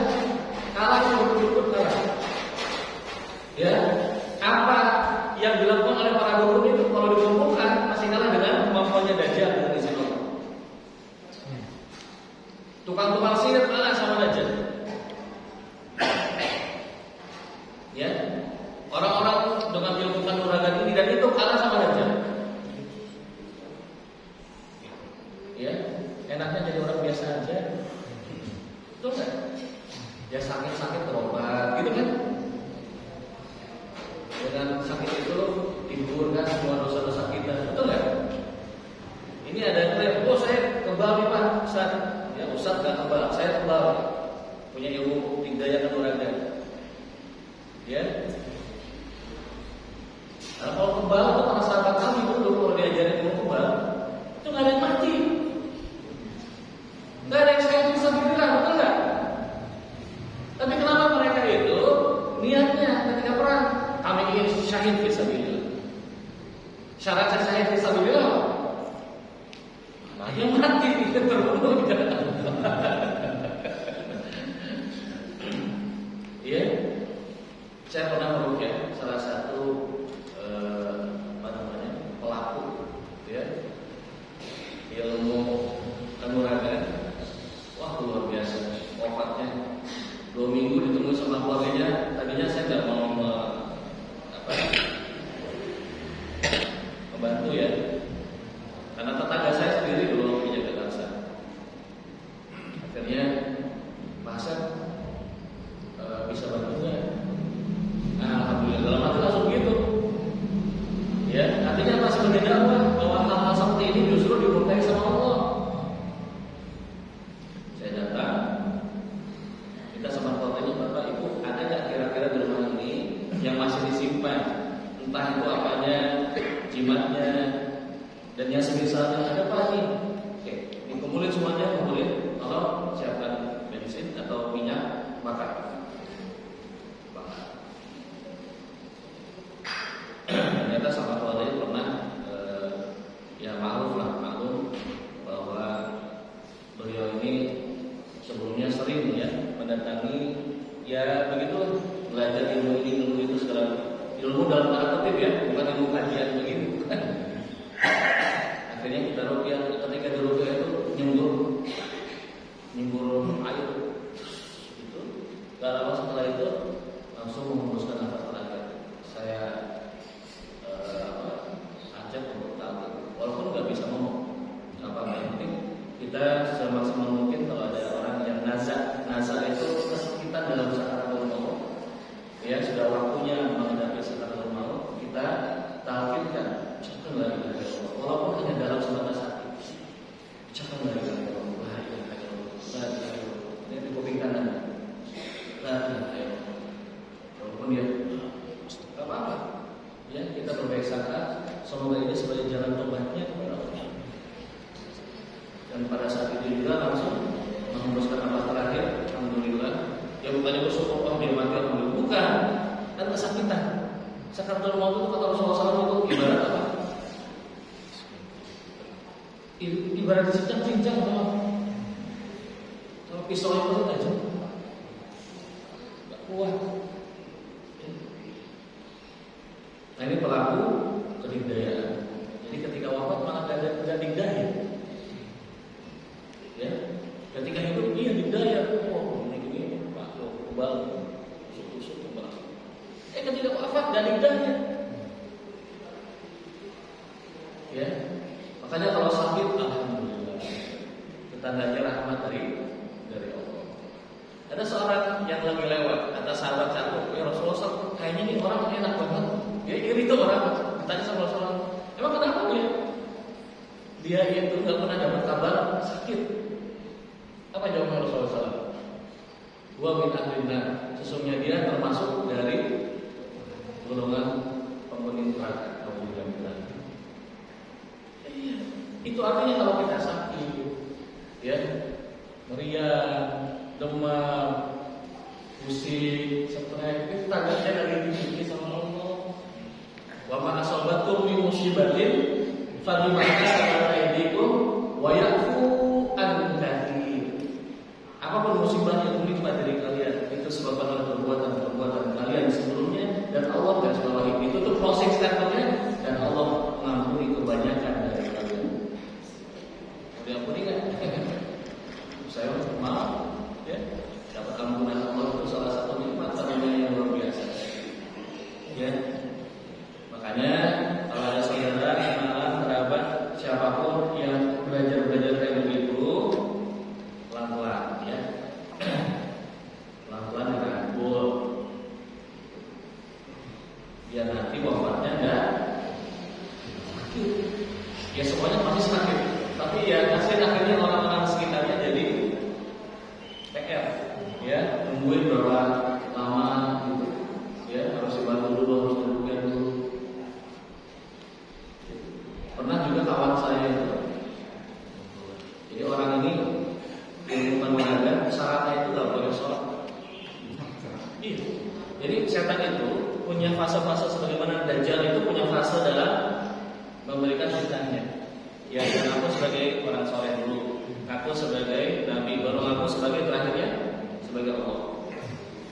kalah yang berikut kalah. Ya, apa yang dilakukan oleh para guru itu kalau dikumpulkan masih kalah dengan kemampuannya Dajjal dengan izin Allah. Tukang-tukang sihir kalah sama Dajjal. Ya, orang-orang dengan ilmu kanuragan ini dan itu kalah sama Dajjal. Ya, enaknya jadi orang biasa aja. Betul kan? Ya sakit-sakit berobat, gitu kan? Dengan sakit itu digugurkan semua dosa-dosa kita, betul kan? Ini ada yang klaim, oh saya kebal nih Pak, Ustaz. Ya Ustaz nggak kebal, saya kebal, punya ilmu daya kanuragan. Ya. Nah, kalau kebal itu para sahabat kami dulu kalau diajarin ilmu kebal, itu nggak ada yang mati. Nggak ada yang saya bisa bilang, betul nggak? Tapi kenapa mereka itu niatnya ketika perang kami ingin syahid fisabilillah. Syarat syahid fisabilillah, nah yang mati itu terbunuh. Ya, saya pernah meruqyah salah satu pelaku, ya, ilmu kanuragan. Wah luar biasa, wafatnya 2 minggu ditemui sama keluarganya. Tadinya saya nggak mau membantu ya, karena tetangga saya sendiri dulu punya kanker. Akhirnya bahasa bisa bantunya. Nah, alhamdulillah dalam hati langsung gitu. Ya, artinya masih mendakwah bahwa hal-hal seperti ini justru dimurkai sama Allah. Saya datang, kita sama keluarganya, Bapak Ibu, ada nggak kira-kira di rumah ini yang masih disimpan, entah itu apanya, jimatnya, dan yang semisalnya ada Pak nih. Oke, dikumpulin semuanya, kumpulin, tolong siapkan bensin atau minyak bakar. Ternyata sama keluarganya pernah ya maklum bahwa beliau ini sebelumnya sering ya mendatangi ya begitu belajar ilmu ini ilmu itu segala ilmu dalam tanda kutip ya, bukan ilmu kajian begitu. Akhirnya kita ruqyah, ketika di ruqyah itu nyembur air itu, gak lama setelah itu langsung menghembuskan nafas terakhir. Saya ajak untuk tahu, walaupun nggak bisa ngomong, apa yang penting kita semaksimal mungkin kalau ada orang yang nazar itu kesakitan dalam sakaratul maut, ya sudah waktunya menghadapi sakaratul maut, kita talqinkan, ucapkan la ilaha illallah, walaupun hanya dalam sebatas hati, ucapkan la ilaha illallah, la ilaha illallah, la ilaha illallah, ini di kuping kanan, la ilaha illallah, walaupun dia nggak apa-apa. Ya, kita berbaik sangka, semoga ini sebagai jalan tobatnya kepada Allah. Dan pada saat itu juga langsung menghembuskan nafas terakhir, alhamdulillah. Ya bukannya bersyukur, oh dia mati, alhamdulillah, bukan. Dan kesakitan. Sakaratul maut itu kata Rasulullah SAW itu ibarat apa? Ibarat dicincang-cincang sama. Kalau pisau itu aja, nggak kuat. Nah ini pelaku kedikdayaan. Jadi ketika wafat Ya, makanya kalau sakit, alhamdulillah, tandanya rahmat dari Allah. Ada seorang yang lagi lewat, kata sahabat satu, ya Rasulullah, kayaknya ini orang enak banget. Ya iri tuh orang, tanya sama Rasulullah, emang kenapa dia? Dia itu nggak pernah dapat kabar sakit. Apa jawaban Rasulullah SAW? Wa min ahlina, sesungguhnya dia termasuk dari golongan penghuni neraka. Itu artinya kalau kita sakit, ya, meriang, demam, pusing, stres, itu tandanya lagi diuji sama Allah. Wa ma asabatum min musibatin fa bima kasabat aydikum wa ya'fu an katsir. Apapun musibah yang menimpa diri kalian, itu sebabkan perbuatan kalian sebelumnya, dan Allah garis bawahi itu tuh closing statement-nya, dan Allah mengampuni kebanyakan dari kalian. Diampuni kan? Saya maaf, ya. Dapat ampunan Allah itu salah satu nikmat karunia yang luar biasa. Ya. Makanya kalau ada saudara, kenalan, kerabat, siapapun yang belajar kayak begitu, pelan-pelan, ya. Pelan-pelan dirangkul. Biar nanti wafatnya enggak sakit. Ya semuanya pasti sakit. Tapi ya akhirnya orang-orang sekitarnya jadi PR, ya, nungguin berapa lama gitu, ya, harus dibantu dulu, harus dibuka dulu. Pernah juga kawan saya itu, jadi orang ini ilmuwan mengajar, syaratnya itu nggak boleh sholat. Iya. Jadi setan itu punya fase-fase sebagaimana Dajjal itu punya fase dalam memberikan fitnahnya. Ya, dan aku sebagai orang soleh dulu, aku sebagai nabi, baru aku sebagai terakhirnya sebagai Allah.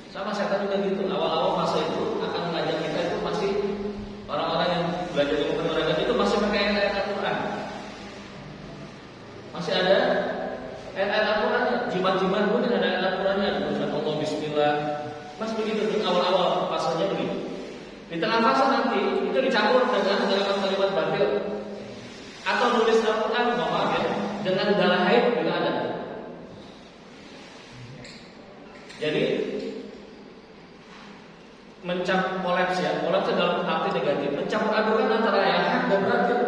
Sama setan juga gitu. Awal-awal fase itu akan mengajak kita itu masih orang-orang yang belajar ilmu kanuragan itu masih pakai ayat Al-Quran. Masih ada ayat Al-Qurannya. Jimat-jimat pun ada ayat Al-Qurannya. Tulisan Allah Bismillah. Masih begitu di awal-awal fasenya begitu. Di tengah fase nanti itu dicampur dengan kalimat batil. Atau nulis Al-Quran, maaf ya, dengan darah haid juga ada. Jadi kolaps ya, kolaps dalam arti negatif, mencampur adukan antara yang hak dan batil.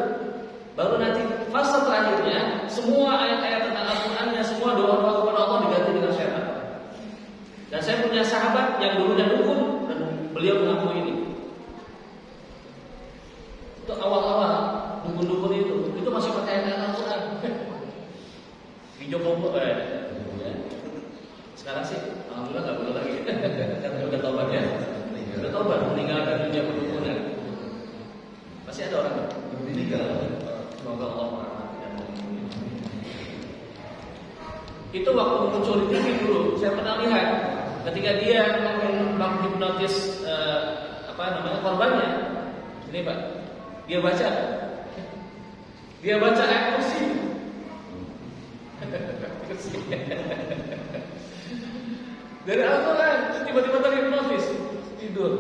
Baru nanti fase terakhirnya, semua ayat-ayat tentang Al-Quran dan semua doa-doa kepada Allah diganti dengan syaitan. Dan saya punya sahabat yang dulunya dukun dan beliau mengaku ini. Itu awal-awal dukun-dukun itu masih pakai ayat Al-Quran. Di Jokowi, ya. Sekarang sih, alhamdulillah nggak boleh lagi. Karena udah taubat ya, udah taubat meninggalkan dunia perdukunan. Masih ada orang meninggal. Semoga Allah merahmati dan mengampuni. Itu waktu muncul di TV dulu, saya pernah lihat ketika dia menghipnotis korbannya. Ini Pak, dia baca ayat kursi. Dari Al-Quran, tiba-tiba terhipnotis, tidur.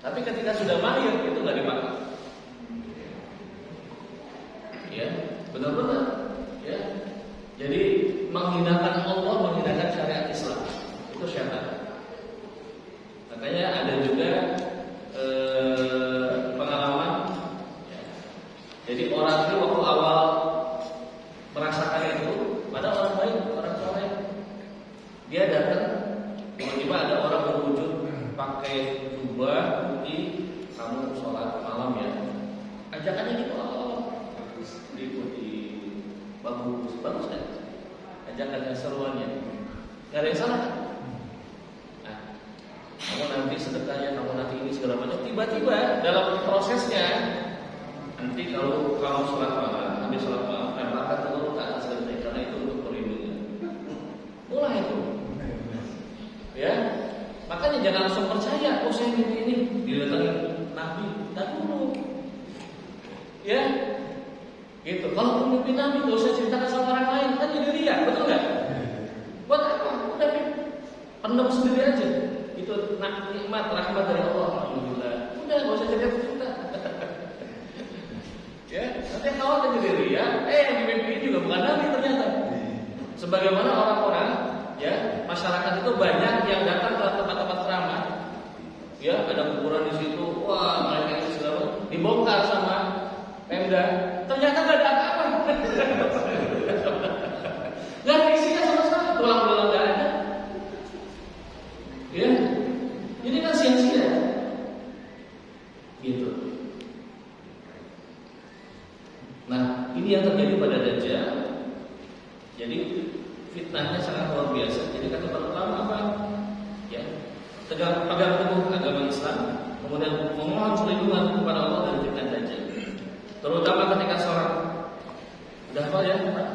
Tapi ketika sudah mahir itu nggak dimakan. Ya, benar-benar. Ya, jadi menghinakan Allah, menghinakan syariat Islam itu syaitan. Makanya ada juga pengalaman. Ya. Jadi orang itu waktu awal merasakan itu, pada orang baik, orang soleh, dia datang, tiba-tiba ada orang berwujud pakai jubah putih, kamu sholat malam ya. Ajakannya gitu, bagus, diikuti, bagus kan? Ajakannya seruannya, nggak ada yang salah. Nah, kamu nanti sedekahnya, kamu nanti ini segala macam. Tiba-tiba dalam prosesnya, nanti kalau kamu sholat malam, habis sholat malam, lemparkan telur ke atas genteng karena itu untuk perlindungan. Mulai itu, ya. Makanya jangan langsung percaya, oh saya ini didatangin Nabi, tak dulu, ya. Gitu. Kalau mimpi Nabi, gak usah ceritakan sama orang lain, kan jadi riya, betul nggak? Buat apa? Udah pendam sendiri aja. Itu nikmat rahmat dari Allah. Alhamdulillah. Udah, gak usah cerita. Sebagaimana orang-orang, ya, masyarakat itu banyak yang datang ke tempat-tempat keramat, ya, ada kuburan di situ, wah mereka itu segala dibongkar sama Pemda, ternyata nggak ada apa-apa, nggak ada isinya sama sekali, tulang-tulang nggak ada, ya, ini kan sia-sia, gitu. Nah, ini yang terjadi pada Dajjal. Jadi fitnahnya sangat luar biasa. Jadi kata para ulama apa? Ya, pegang teguh agama Islam, kemudian memohon perlindungan kepada Allah dari fitnah Dajjal. Terutama ketika sholat. Udah hafal ya, Pak?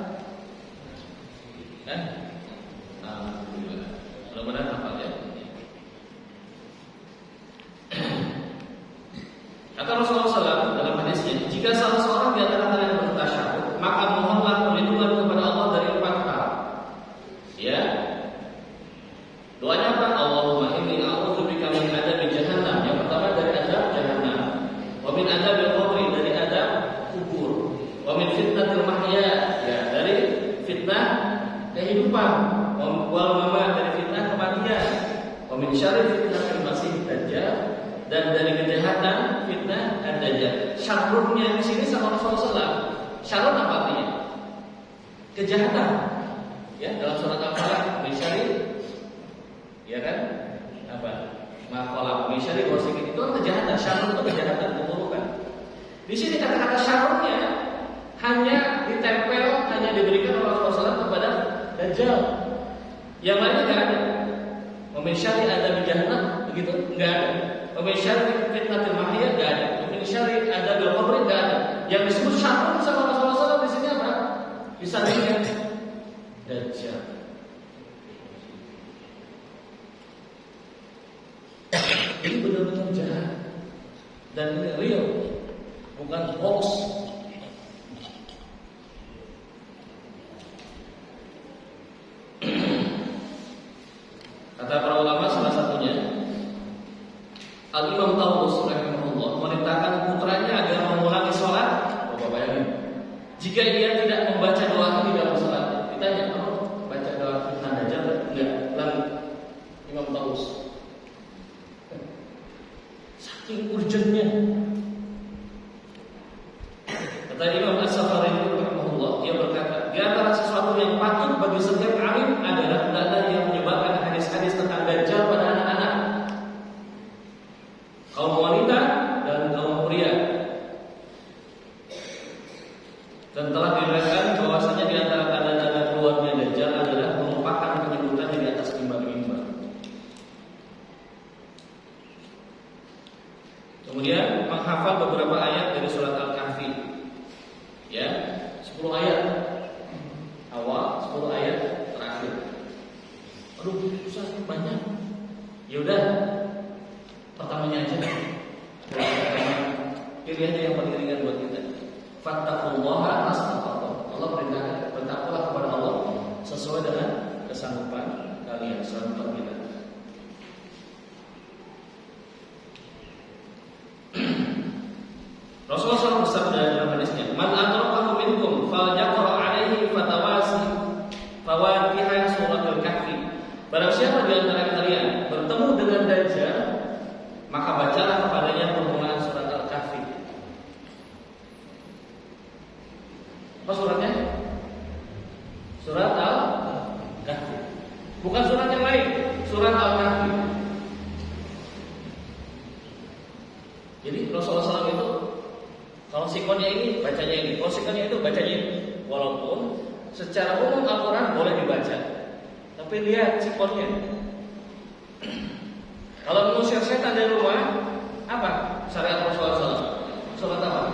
Alhamdulillah. Mudah-mudahan hafal ya. Kata Rasulullah SAW dalam hadisnya, jika salah seorang di antara kalian bertasyahud, maka mohonlah perlindungan kepada Allah dari 4 hal. Ya, doanya apa? Allahumma inni a'udzubika min adzabi jahannam. Yang pertama dari azab jahannam. Wa min adzabil qabri, dari azab kubur. Wa min fitnatil mahya, ya, dari fitnah kehidupan. Wal mamat, dari fitnah kematian. Wa min syarri fitnatil masih dajjal, dan dari kejahatan fitnah ad-dajjal. Syarrunnya di sini sama Rasulullah SAW. Syarrun apa artinya? Kejahatan. Ya, dalam surat Al-Falaq, misyari, ya kan? Apa? Maqala misyari wasikin itu kan kejahatan. Syarrun itu kejahatan, keburukan. Di sini kata-kata syarrunnya hanya ditempel, hanya diberikan oleh Rasulullah SAW kepada Dajjal. Yang lainnya enggak ada. Misyari ada di jahannam, begitu? Enggak ada. Misyari fitnatil mahya enggak ada. Misyari ada di kubur enggak ada. Yang disebut syarrun sama Rasulullah SAW di sini apa? Disandingkan Dajjal. Ini benar-benar jahat dan ini real, bukan hoax. Kata para ulama salah satunya, Al-Imam Tawus rahimahullah memerintahkan putranya agar mengulangi sholat. Coba bayangin, jika dia tidak membaca doa di dalam sholat, ditanya, kamu baca doa fitnah Dajjal? Enggak. Lalu Imam Tawus, saking urgentnya. Kata Imam As-Safari rahimahullah, dia berkata, di antara sesuatu yang patut bagi setiap alim adalah hendaklah yang menyebarkan hadis-hadis tentang Dajjal pada anak-anak, kaum wanita dan kaum pria. Dan telah diriwayatkan bahwasanya di antara tanda-tanda keluarnya Dajjal adalah menumpahkan penyebutannya di atas mimbar-mimbar. Kemudian menghafal beberapa ayat dari surat Al-Kahfi. Ya, 10 ayat awal, 10 ayat terakhir. Aduh, susah banyak. Ya udah, pertamanya aja. Pilih aja yang paling ringan buat kita. Fattaqullaha mastata'tum. Allah perintahkan bertakwalah kepada Allah sesuai dengan kesanggupan kalian, kesanggupan kita. Rasulullah SAW bersabda dalam hadisnya, "Man adrakahu minkum falyaqra 'alaihi fawatiha suratul kahfi." Barang siapa di antara kalian bertemu dengan Dajjal, maka bacalah kepadanya permulaan surat Al-Kahfi. Apa suratnya? Surat Al-Kahfi. Bukan surat yang lain, surat Al-Kahfi. Jadi Rasulullah SAW itu kalau sikonnya ini bacanya ini, kalau sikonnya itu bacanya ini. Walaupun secara umum Al-Quran boleh dibaca, tapi lihat sikonnya. Kalau mengusir setan dari rumah, apa syariat Rasulullah SAW? Surat apa?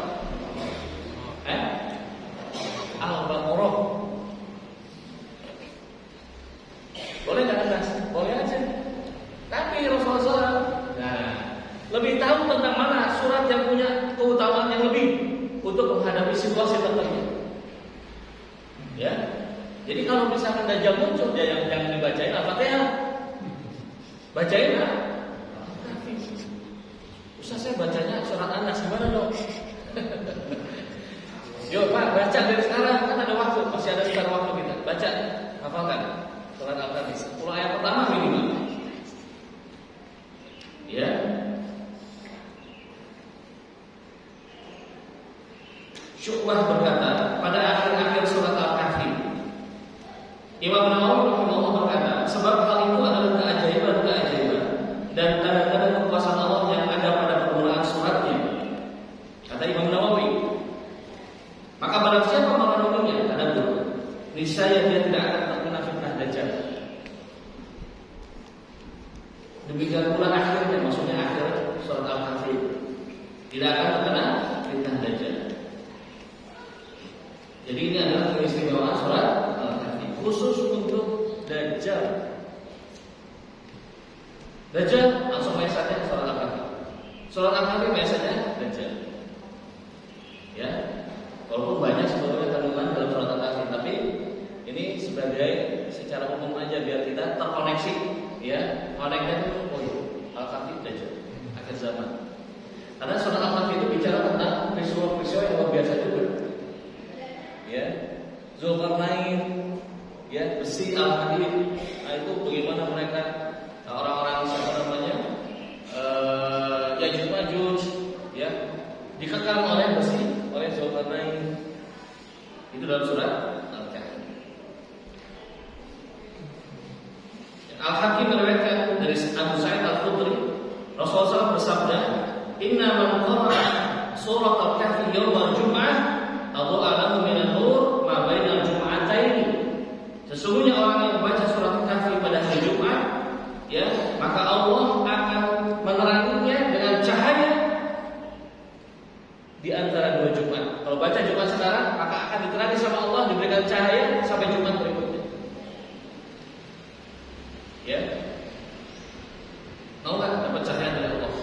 Al-Baqarah. Boleh nggak Anas? Boleh aja. Tapi Rasulullah SAW, lebih tahu tentang mana surat yang punya keutamaan yang lebih untuk menghadapi situasi tertentu. Ya, jadi kalau misalkan Dajjal muncul, dia yang dibacain Al-Fatihah, bacain lah. Ustaz, saya bacanya surat Anas, gimana dong? Yo Pak, baca dari sekarang, kan ada waktu, masih ada sekitar waktu kita. Baca hafalkan surat Al-Kahfi 10 ayat pertama minimal. Ya. Syu'bah berkata pada akhir-akhir surat Al-Kahfi, Imam Nawawi rahimahullah berkata, sebab hal itu adalah keajaiban-keajaiban dan tanda-tanda kekuasaan Allah yang ada pada permulaan suratnya. Kata Imam Nawawi, maka barang siapa merenunginya, tadabbur, niscaya dia tidak akan terkena fitnah Dajjal. Demikian pula akhirnya, maksudnya akhir surat Al-Kahfi, tidak akan terkena fitnah Dajjal. Jadi ini adalah keistimewaan surat Al-Kahfi khusus untuk Dajjal. Dajjal langsung biasanya surat Al-Kahfi. Surat Al-Kahfi biasanya Dajjal. Ya, walaupun banyak sebetulnya kandungan dalam surat Al-Kahfi, tapi ini sebagai secara umum aja biar kita terkoneksi. Ya, koneknya itu Al-Kahfi Dajjal akhir zaman. Karena surat Al-Kahfi itu bicara tentang peristiwa-peristiwa yang luar biasa juga. Ya, Zulkarnain, ya, besi Al-Hadid. Nah, itu bagaimana mereka orang-orang siapa namanya Yajuj Majuj, ya, dikekang oleh besi oleh Zulkarnain. Itu dalam surat Al-Kahfi. Al-Hakim meriwayatkan dari Abu Sa'id Al-Khudri, Rasulullah SAW bersabda, "Inna man qara'a surat Al-Kahfi yaumul Jum'ah Allahu a'lamu minan nur ma bainal jum'ataini." Sesungguhnya orang yang membaca surat Al-Kahfi pada hari Jumat, ya, maka Allah akan meneranginya dengan cahaya di antara dua Jumat. Kalau baca Jumat sekarang, maka akan diterangi sama Allah, diberikan cahaya sampai Jumat berikutnya. Ya, mau nggak dapat cahaya dari Allah?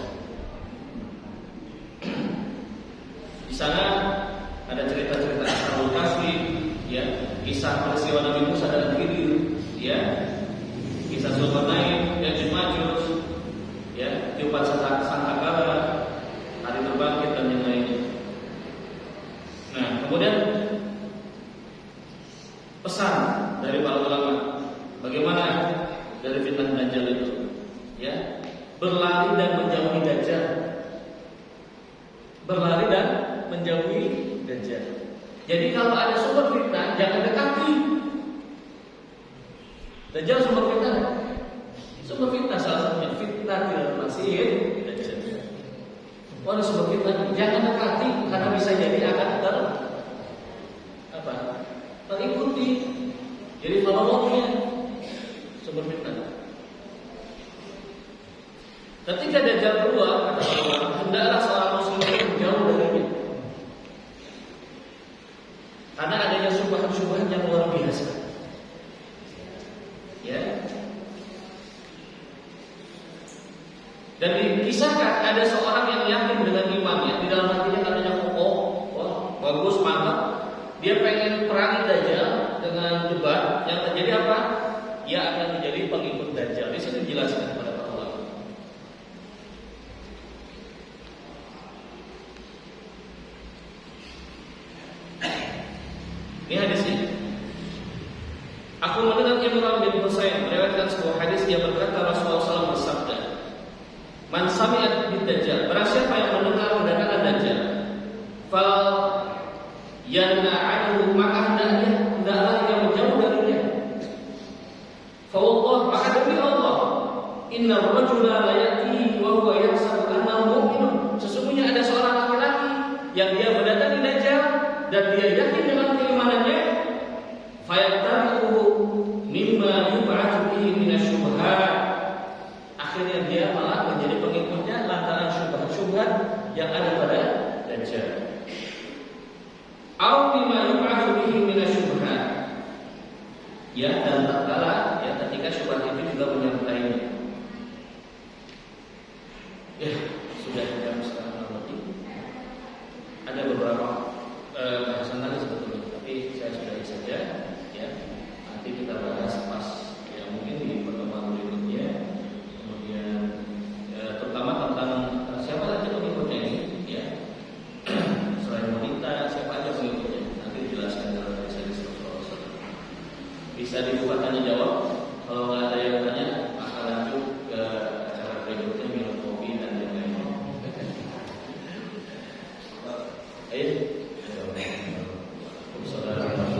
Di sana ada cerita-cerita Ashabul Kahfi, ya, kisah peristiwa Nabi Musa dan Khidir, ya, kisah Zulkarnain, Yajuj Majuj, ya, tiupan sangkakala, hari berbangkit dan yang lainnya. Nah, kemudian pesan dari para ulama bagaimana dari fitnah Dajjal itu, ya, berlari dan menjauhi Dajjal, berlari dan menjauhi Dajjal. Jadi kalau ada sumber fitnah, jangan dekati. Dajjal sumber fitnah. Sumber fitnah salah satunya fitnah tidak masih Dajjal. Kalau ada sumber fitnah, jangan dekati karena bisa jadi akan terikuti. Jadi follow-up-nya sumber fitnah. Ketika Dajjal keluar, kata Allah, hendaklah seorang muslim jauh darinya. Karena adanya syubhat-syubhat yang luar biasa. Ya. Dan dikisahkan ada seorang yang yakin dengan imannya, di dalam hatinya katanya kokoh, wah, bagus, mantap. Dia pengen perangi Dajjal dengan debat. Yang terjadi apa? Dia akan menjadi pengikut Dajjal. Di sini dijelaskan kepada para ulama. Ini hadisnya. Aku mendengar Imran bin Husain meriwayatkan sebuah hadis, dia berkata Rasulullah SAW bersabda, "Man sami'a bid-Dajjal," barang siapa yang mendengar mendengarkan Dajjal, fal yana'anhu, maka hendaklah dia menjauh darinya. Fa wallah, maka demi Allah, inna rajula la ya'ti wa huwa yahsabu annahu mu'minun. Sesungguhnya ada seorang laki-laki yang dia mendatangi Dajjal dan dia yakin dengan keimanannya, fayattabi'uhu mimma yub'atsu bihi minasyubhat. Akhirnya dia malah menjadi pengikutnya lantaran syubhat-syubhat yang ada pada Dajjal. Au mimma yub'atsu bihi minasyubhat. Ya, dan tatkala ya ketika syubhat itu juga menyertainya. Ya, sudah jam setengah lebih. Ada beberapa bahasan lagi sebetulnya, tapi saya sudahi saja. Ya, nanti kita bahas pas ya mungkin di pertemuan berikutnya. Kemudian terutama tentang siapa saja pengikutnya ini, ya. Selain wanita, siapa aja pengikutnya? Nanti dijelaskan dalam hadis Rasulullah SAW. Bisa bisa dibuka tanya jawab. Kalau nggak ada yang tanya, maka lanjut ke acara berikutnya, minum kopi dan yang lainnya. Ayo. Saudara.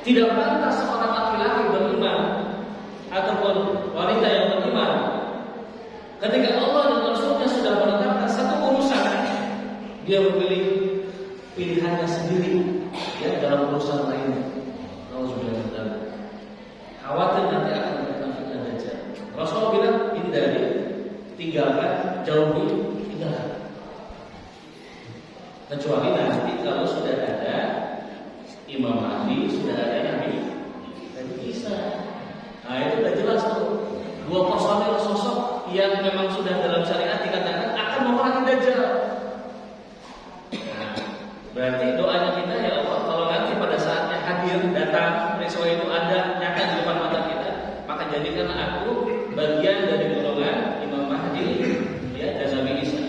Tidak pantas seorang laki-laki beriman ataupun wanita yang beriman ketika Allah dan Rasulnya sudah menetapkan satu urusan, dia memilih pilihannya sendiri ya dalam urusan lain. Alhamdulillah. Khawatir nanti akan terkena fitnah dajjal. Rasulullah bilang hindari, tinggalkan, jauhi, tinggalkan. Kecuali nanti kalau sudah ada Imam Mahdi, sudah ada Nabi Isa. Nah itu sudah jelas tuh. Dua personil sosok yang memang sudah dalam syariat dikatakan akan memerangi Dajjal. Nah, berarti doanya kita, ya Allah, kalau nanti pada saatnya hadir, datang, peristiwa itu ada, nyata di depan mata kita, maka jadikanlah aku bagian dari golongan Imam Mahdi ya, dan Nabi Isa.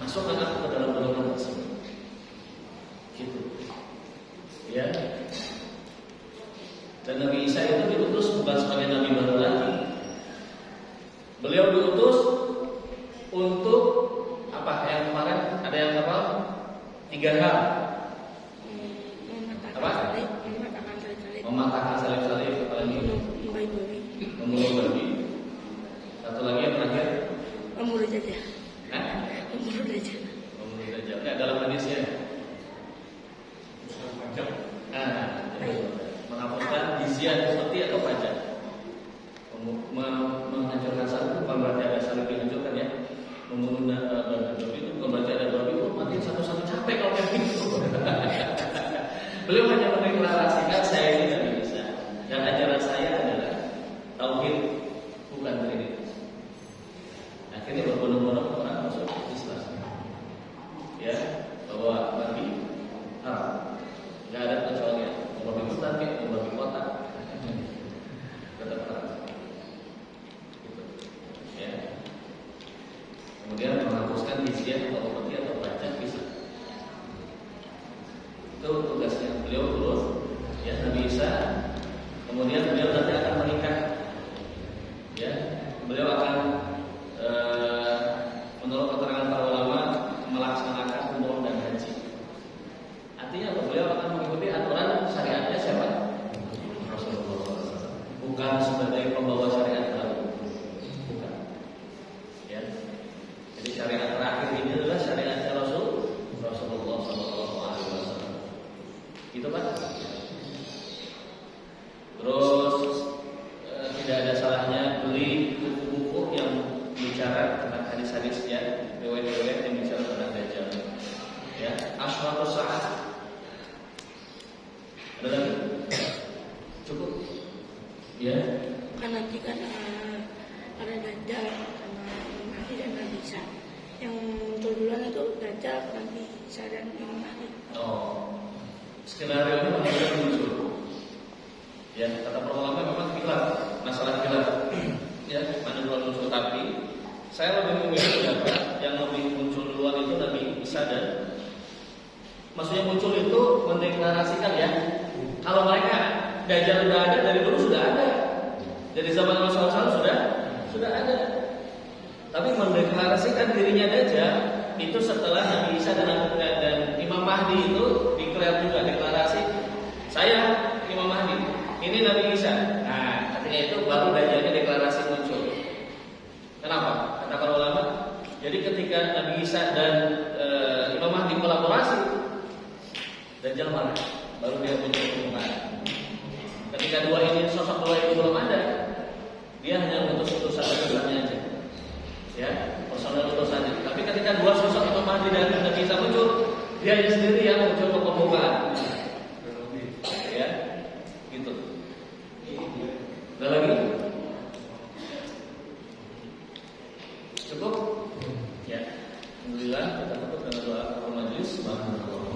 Masukkan aku ke dalam golongan tersebut. Gitu. Ya. Dan Nabi Isa itu diutus bukan sebagai nabi baru lagi. Beliau diutus untuk apa? Yang kemarin ada yang apa? 3 hal. Apa? Mematahkan salib-salib, apalagi membunuh babi. Satu lagi yang terakhir, membunuh dajjal. Membunuh dajjal. Membunuh dajjal. Ya, dalam hadisnya. Menghapuskan jizyah seperti atau pajak. Menghancurkan salib itu bukan berarti ada salib yang dihancurkan ya. Membunuh babi itu bukan berarti ada babi itu mati satu-satu, capek kalau kayak gitu. Beliau hanya mendeklarasikan saya ini tidak bisa. Dan ajaran saya adalah tauhid, bukan trinitas. Akhirnya berbondong-bondong orang masuk Islam. Ya, bahwa babi haram. Tidak ada kecualian. Mau babi hutan, mau babi kota, tetap haram. Gitu. Ya. Kemudian menghapuskan jizyah atau upeti atau pajak bisa. Itu tugasnya beliau turun. Ya, Nabi Isa. Kemudian beliau nanti akan menikah. Ya, beliau akan menurut keterangan para ulama melaksanakan umroh dan haji. Artinya beliau akan mengikuti aturan syariatnya siapa? Rasulullah. Bukan sebagai pembawa syariat baru. Ada lagi? Cukup? Ya. Kan nanti kan ada Dajjal sama Imam Mahdi dan Nabi Isa. Yang muncul duluan itu Dajjal, Nabi Isa dan Imam Mahdi. Oh, skenario ini maksudnya muncul. Ya, kata para ulama memang khilaf, masalah khilaf. Ya, mana duluan muncul, tapi saya lebih memilih pendapat yang lebih muncul duluan itu Nabi Isa dan maksudnya muncul itu mendeklarasikan ya. Kalau mereka Dajjal sudah ada dari dulu, sudah ada. Dari zaman Rasulullah sudah ada. Tapi mendeklarasikan dirinya Dajjal itu setelah Nabi Isa dan Imam Mahdi itu deklar juga deklarasi, saya Imam Mahdi, ini Nabi Isa. Nah, ketika itu baru Dajjalnya deklarasi muncul. Kenapa? Kata para ulama, jadi ketika Nabi Isa dan Imam Mahdi kolaborasi, Dajjal marah, baru dia muncul permukaan. Ketika sosok dua ini belum ada, dia hanya utusan-utusannya aja. Ya, personal utusannya. Tapi ketika dua sosok itu Mahdi dan Nabi Isa muncul, dia sendiri yang muncul ke permukaan. Ya, gitu. Ada lagi? Cukup? Ya. Alhamdulillah kita tutup dengan doa majelis. Subhanallah.